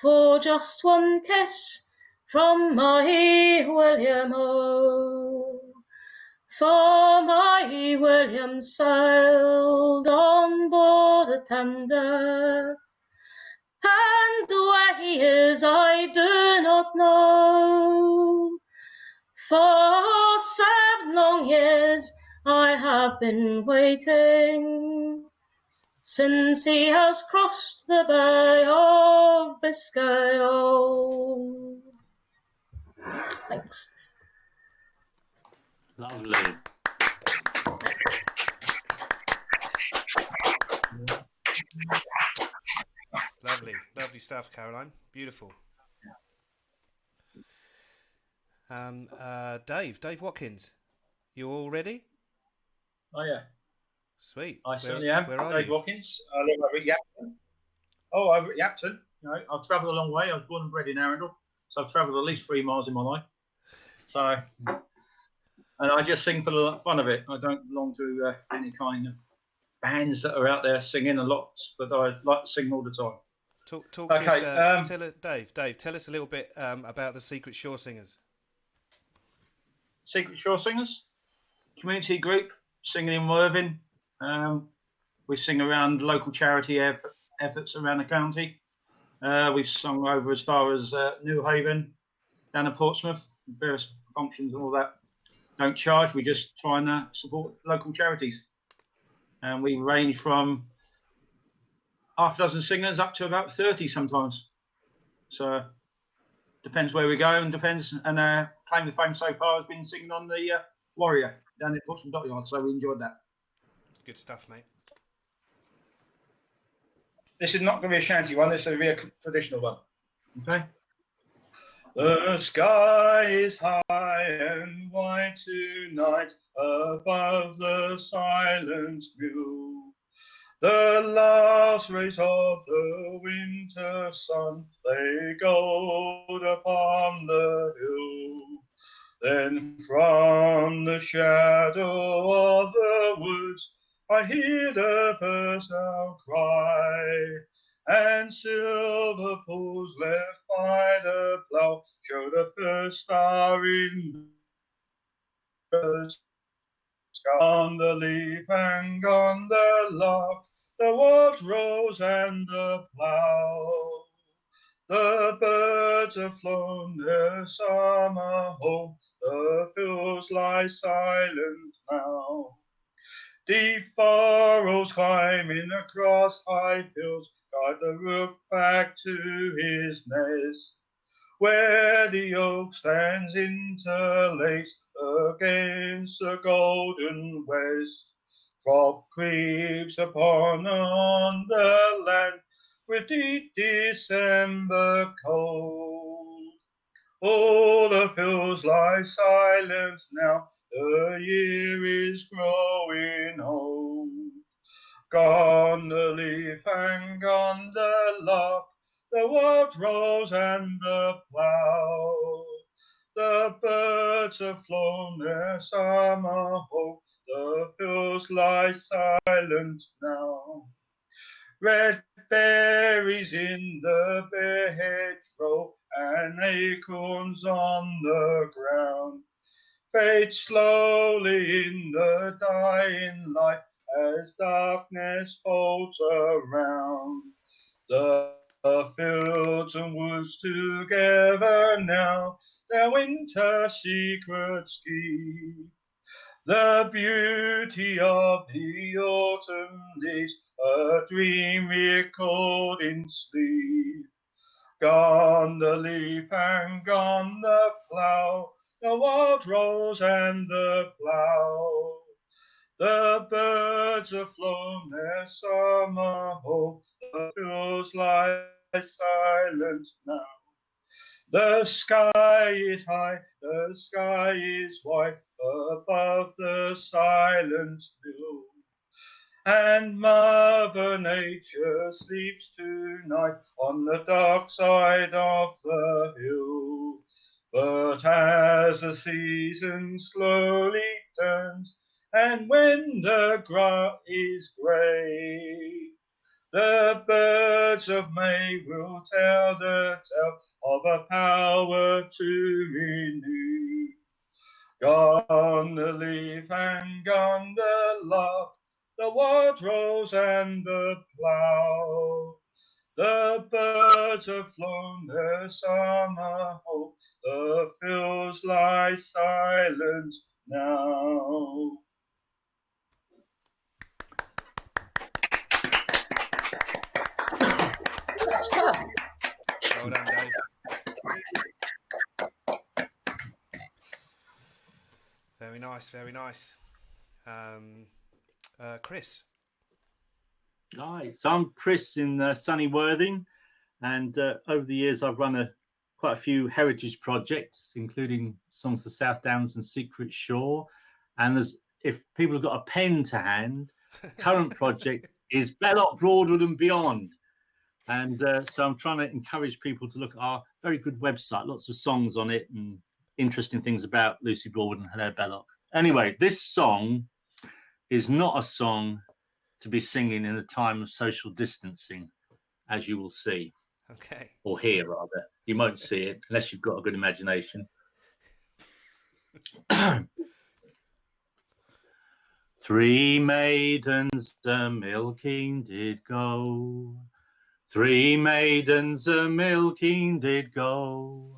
for just one kiss from my William, oh. For my William sailed on board a tender, and where he is I do not know. For 7 long years I have been waiting, since he has crossed the Bay of Biscay. Thanks. Lovely. Lovely stuff, Caroline. Beautiful. Dave Watkins, you all ready? Oh yeah. Sweet. I certainly am. Where are Dave you? Watkins. I live over at Yapton. Oh, over at Yapton. You know, I've travelled a long way. I was born and bred in Arundel, so I've travelled at least 3 miles in my life. So, and I just sing for the fun of it. I don't belong to any kind of bands that are out there singing a lot, but I like to sing all the time. Talk Okay, to us, Dave, tell us a little bit about the Secret Shore Singers. Secret Shore Singers, community group, singing in Worthing. We sing around local charity efforts around the county. We've sung over as far as New Haven, down at Portsmouth, various functions and all that. Don't charge, we just try and support local charities. And we range from half a dozen singers up to about 30 sometimes. So depends where we go and depends. And claim to fame so far has been singing on the Warrior down in Portsmouth Dockyard, so we enjoyed that. Good stuff, mate. This is not going to be a shanty one, this is going to be a traditional one. Okay? The sky is high and white tonight above the silent blue. The last rays of the winter sun lay gold upon the hill. Then from the shadow of the woods I hear the first owl cry, and silver pools left by the plough show the first star in the sky. On the leaf and on the lark, the wild rose and the plough. The birds have flown their summer home, the fields lie silent now. Deep furrows climbing across high hills guide the rook back to his nest, where the oak stands interlaced against the golden west. Fog creeps upon the land with deep December cold. All the fields lie silent now, the year is growing old. Gone the leaf and gone the lark, the wild rose and the plough. The birds have flown their summer home, the fields lie silent now. Red berries in the bare hedgerow and acorns on the ground fade slowly in the dying light as darkness folds around. The fields and woods together now their winter secrets keep. The beauty of the autumn leaves a dream recalled in sleep. Gone the leaf and gone the plough, the wild rose and the plough. The birds have flown their summer home, the fields lie silent now. The sky is high, the sky is white, above the silent hill. And Mother Nature sleeps tonight on the dark side of the hill. But as the season slowly turns, and when the grass is grey, the birds of May will tell the tale of a power to renew. Gone the leaf and gone the lark, the wild rose and the plough. The birds have flown their summer home, the fields lie silent now. Well done, Dave. Very nice, very nice. Chris. Hi, so I'm Chris in sunny Worthing, and over the years I've run quite a few heritage projects, including Songs of the South Downs and Secret Shore. And if people have got a pen to hand, current project is Belloc, Broadwood and Beyond. And so I'm trying to encourage people to look at our very good website, lots of songs on it and interesting things about Lucy Broadwood and Hello Belloc. Anyway, this song is not a song to be singing in a time of social distancing, as you will see. Okay. Or hear, rather. You won't see it unless you've got a good imagination. 3 maidens a-milking did go. 3 maidens a-milking did go.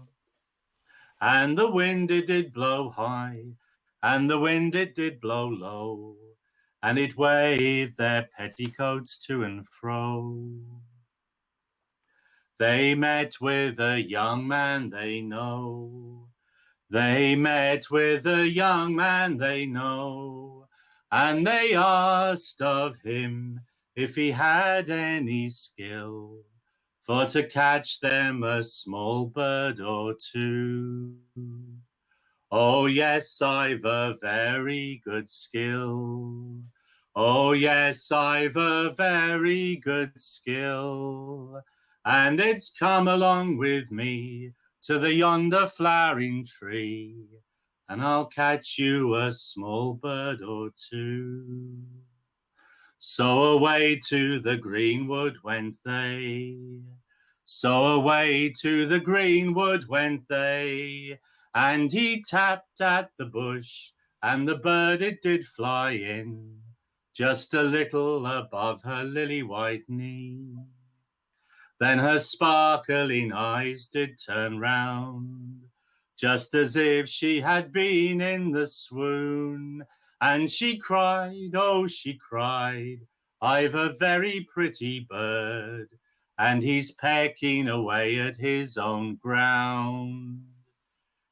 And the wind it did blow high, and the wind it did blow low, and it waved their petticoats to and fro. They met with a young man they know. They met with a young man they know, and they asked of him if he had any skill for to catch them a small bird or two. Oh yes, I've a very good skill. Oh yes, I've a very good skill. And it's come along with me to the yonder flowering tree, and I'll catch you a small bird or two. So away to the greenwood went they. So away to the greenwood went they. And he tapped at the bush, and the bird it did fly in, just a little above her lily white knee. Then her sparkling eyes did turn round, just as if she had been in the swoon, and she cried, oh she cried, I've a very pretty bird, and he's pecking away at his own ground.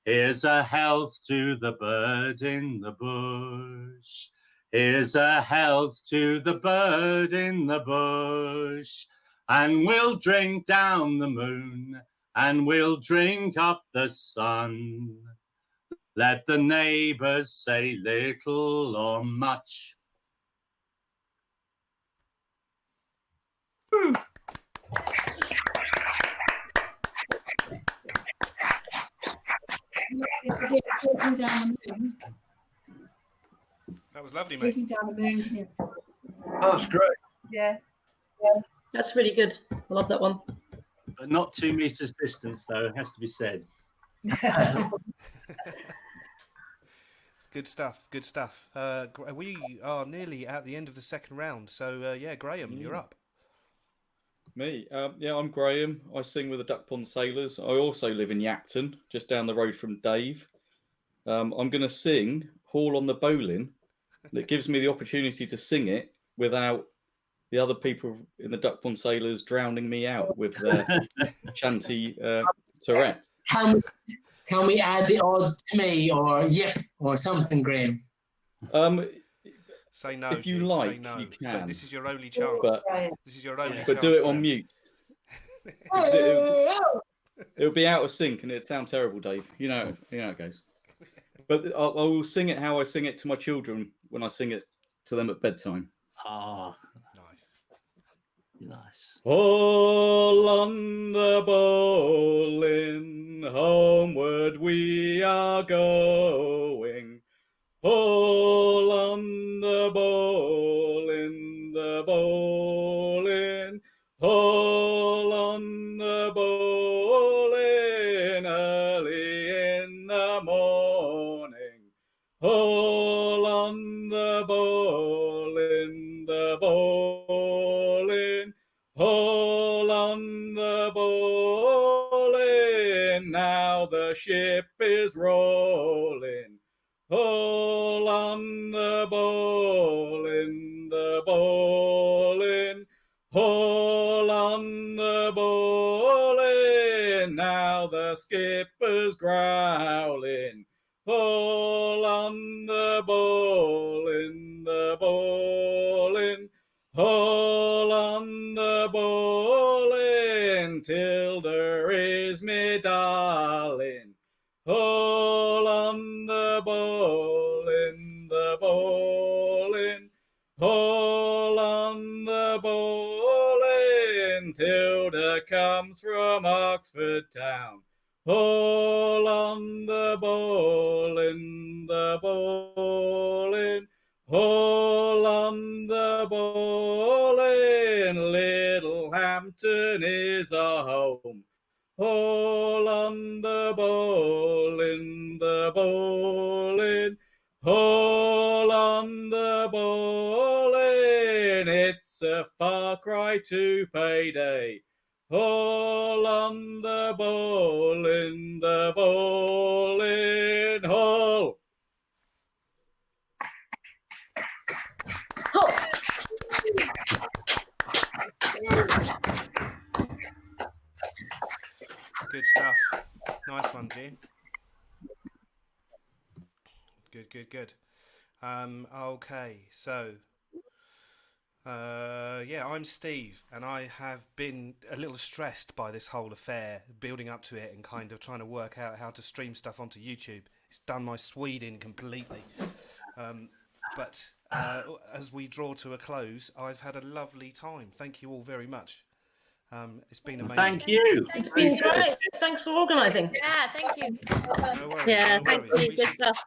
Here's a health to the bird in the bush. Here's a health to the bird in the bush. And we'll drink down the moon, and we'll drink up the sun. Let the neighbours say little or much. That was lovely, mate. Drinking down the moon. That was great. Yeah. That's really good. I love that one. But not 2 meters distance, though, it has to be said. Good stuff. Good stuff. We are nearly at the end of the second round. So, yeah, Graham, you're up. Me? Yeah, I'm Graham. I sing with the Duck Pond Sailors. I also live in Yapton, just down the road from Dave. I'm going to sing Haul on the Bowling. And it gives me the opportunity to sing it without the other people in the Duck Pond Sailors drowning me out with their shanty Tourette. Can we add the odd me or yep or something, Graham? Say no, if you Duke, like, say no. you So can. this is your only chance. But, this is your only chance. but do it on Graham. mute. It'll be out of sync and it'd sound terrible, Dave. You know how it goes. But I will sing it how I sing it to my children when I sing it to them at bedtime. Ah, nice. All on the bowling, homeward we are going. All on the bowling, all on the bowling, early in the morning. All on the bowling, all on the bowling. Now the ship is rolling. All on the bowling, all on the bowling. Now the skipper's growling. All on the bowling, all on the bowling, Tilda is me darling. All on the bowling, all on the bowling, Tilda comes from Oxford town. All on the bowling, all on the bowling, Littlehampton is our home. All on the bowling, all on the bowling. It's a far cry to payday. All on the bowling, all. Good stuff. Nice one, G. Good. Okay, so yeah, I'm Steve, and I have been a little stressed by this whole affair, building up to it and kind of trying to work out how to stream stuff onto YouTube. It's done my Swede in completely. But as we draw to a close, I've had a lovely time. Thank you all very much. It's been amazing. Thank you. It's been great. Thanks for organising. Yeah, thank you. No worries. Yeah, no thank worries. you. Good stuff.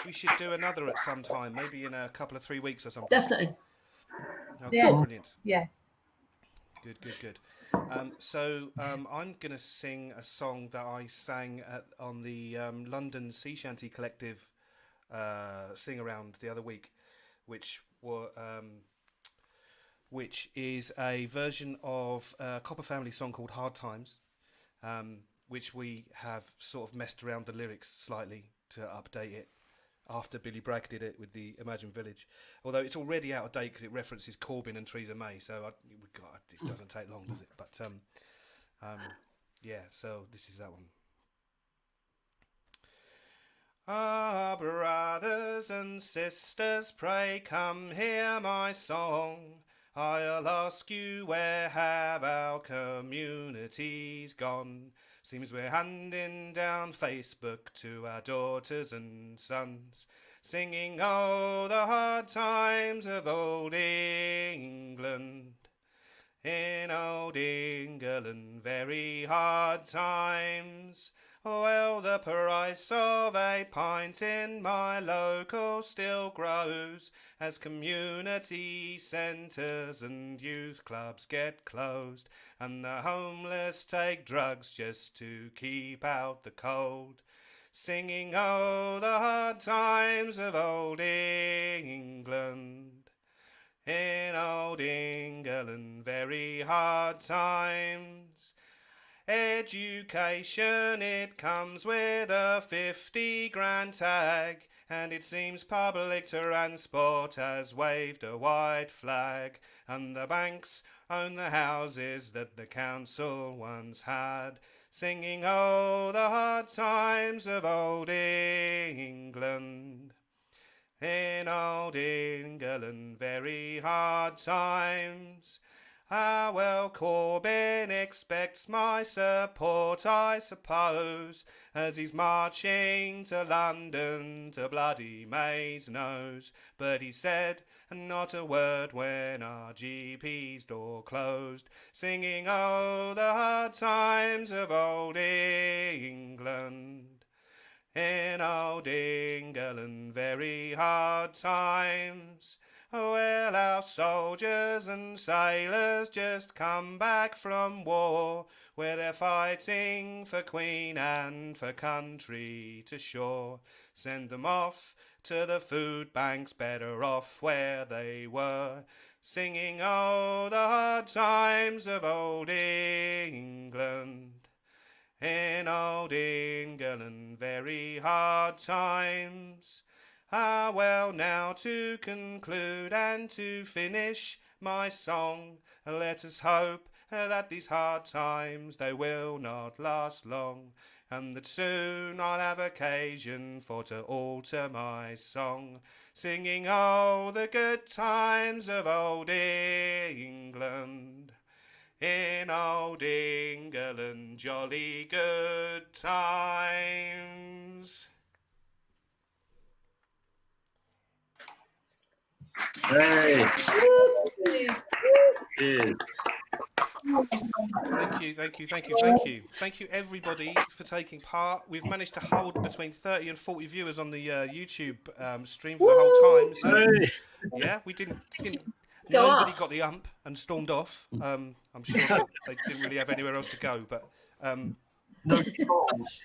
We should do another at some time, maybe in a couple of 3 weeks or something. Definitely. Okay, Yes. brilliant. Yeah. Good. So I'm going to sing a song that I sang on the London Sea Shanty Collective Singaround the other week, which is a version of a Copper Family song called Hard Times, which we have sort of messed around the lyrics slightly to update it after Billy Bragg did it with the Imagine Village. Although it's already out of date because it references Corbyn and Theresa May, so it doesn't take long, does it? But yeah, so this is that one. Ah, brothers and sisters, pray come hear my song. I'll ask you, where have our communities gone? Seems we're handing down Facebook to our daughters and sons, singing, oh, the hard times of old England. In old England, very hard times. Well, the price of a pint in my local still grows as community centres and youth clubs get closed, and the homeless take drugs just to keep out the cold. Singing, oh, the hard times of old England. In old England, very hard times. Education, it comes with a 50 grand tag, and it seems public transport has waved a white flag, and the banks own the houses that the council once had, singing, oh, the hard times of old England. In old England, very hard times. Ah, well, Corbyn expects my support, I suppose, as he's marching to London to bloody May's nose. But he said not a word when our GP's door closed, singing, oh, the hard times of old England. In old England, very hard times. Well, our soldiers and sailors just come back from war, where they're fighting for Queen and for country to shore. Send them off to the food banks, better off where they were, singing, oh, the hard times of old England. In old England, very hard times. Ah, well, now to conclude and to finish my song, let us hope that these hard times, they will not last long, and that soon I'll have occasion for to alter my song, singing, oh, the good times of old England. In old England, jolly good times. Hey. Cheers. Thank you. Thank you, everybody, for taking part. We've managed to hold between 30 and 40 viewers on the YouTube stream for the whole time. So, yeah, we didn't nobody got the ump and stormed off. I'm sure that they didn't really have anywhere else to go, but no trolls.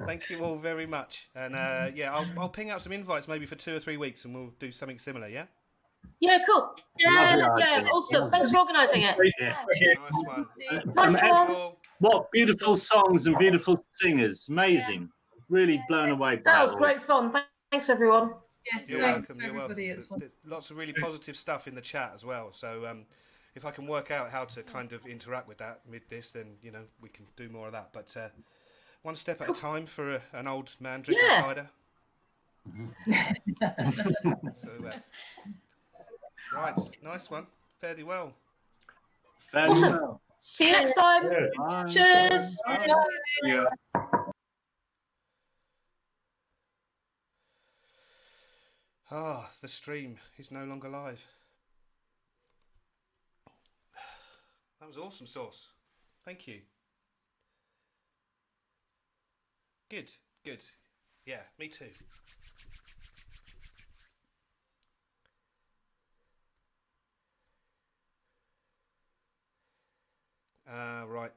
Thank you all very much, and yeah, I'll ping out some invites maybe for 2 or 3 weeks, and we'll do something similar. Yeah. Yeah, cool. Yeah, awesome. Thanks for organising it. Nice one. Nice one. What beautiful songs and beautiful singers. Amazing. Really blown away by That was it all. great fun. Thanks, everyone. Yes, You're thanks welcome. everybody. It's There's lots of really positive stuff in the chat as well. So if I can work out how to kind of interact with that with this, then we can do more of that. But one step at a time for an old man drinking cider. So, right, nice one. Fairly well. Awesome. See you next time. Bye. Cheers. Yeah. Ah, the stream is no longer live. That was awesome, Sauce. Thank you. Good. Yeah, me too. Right.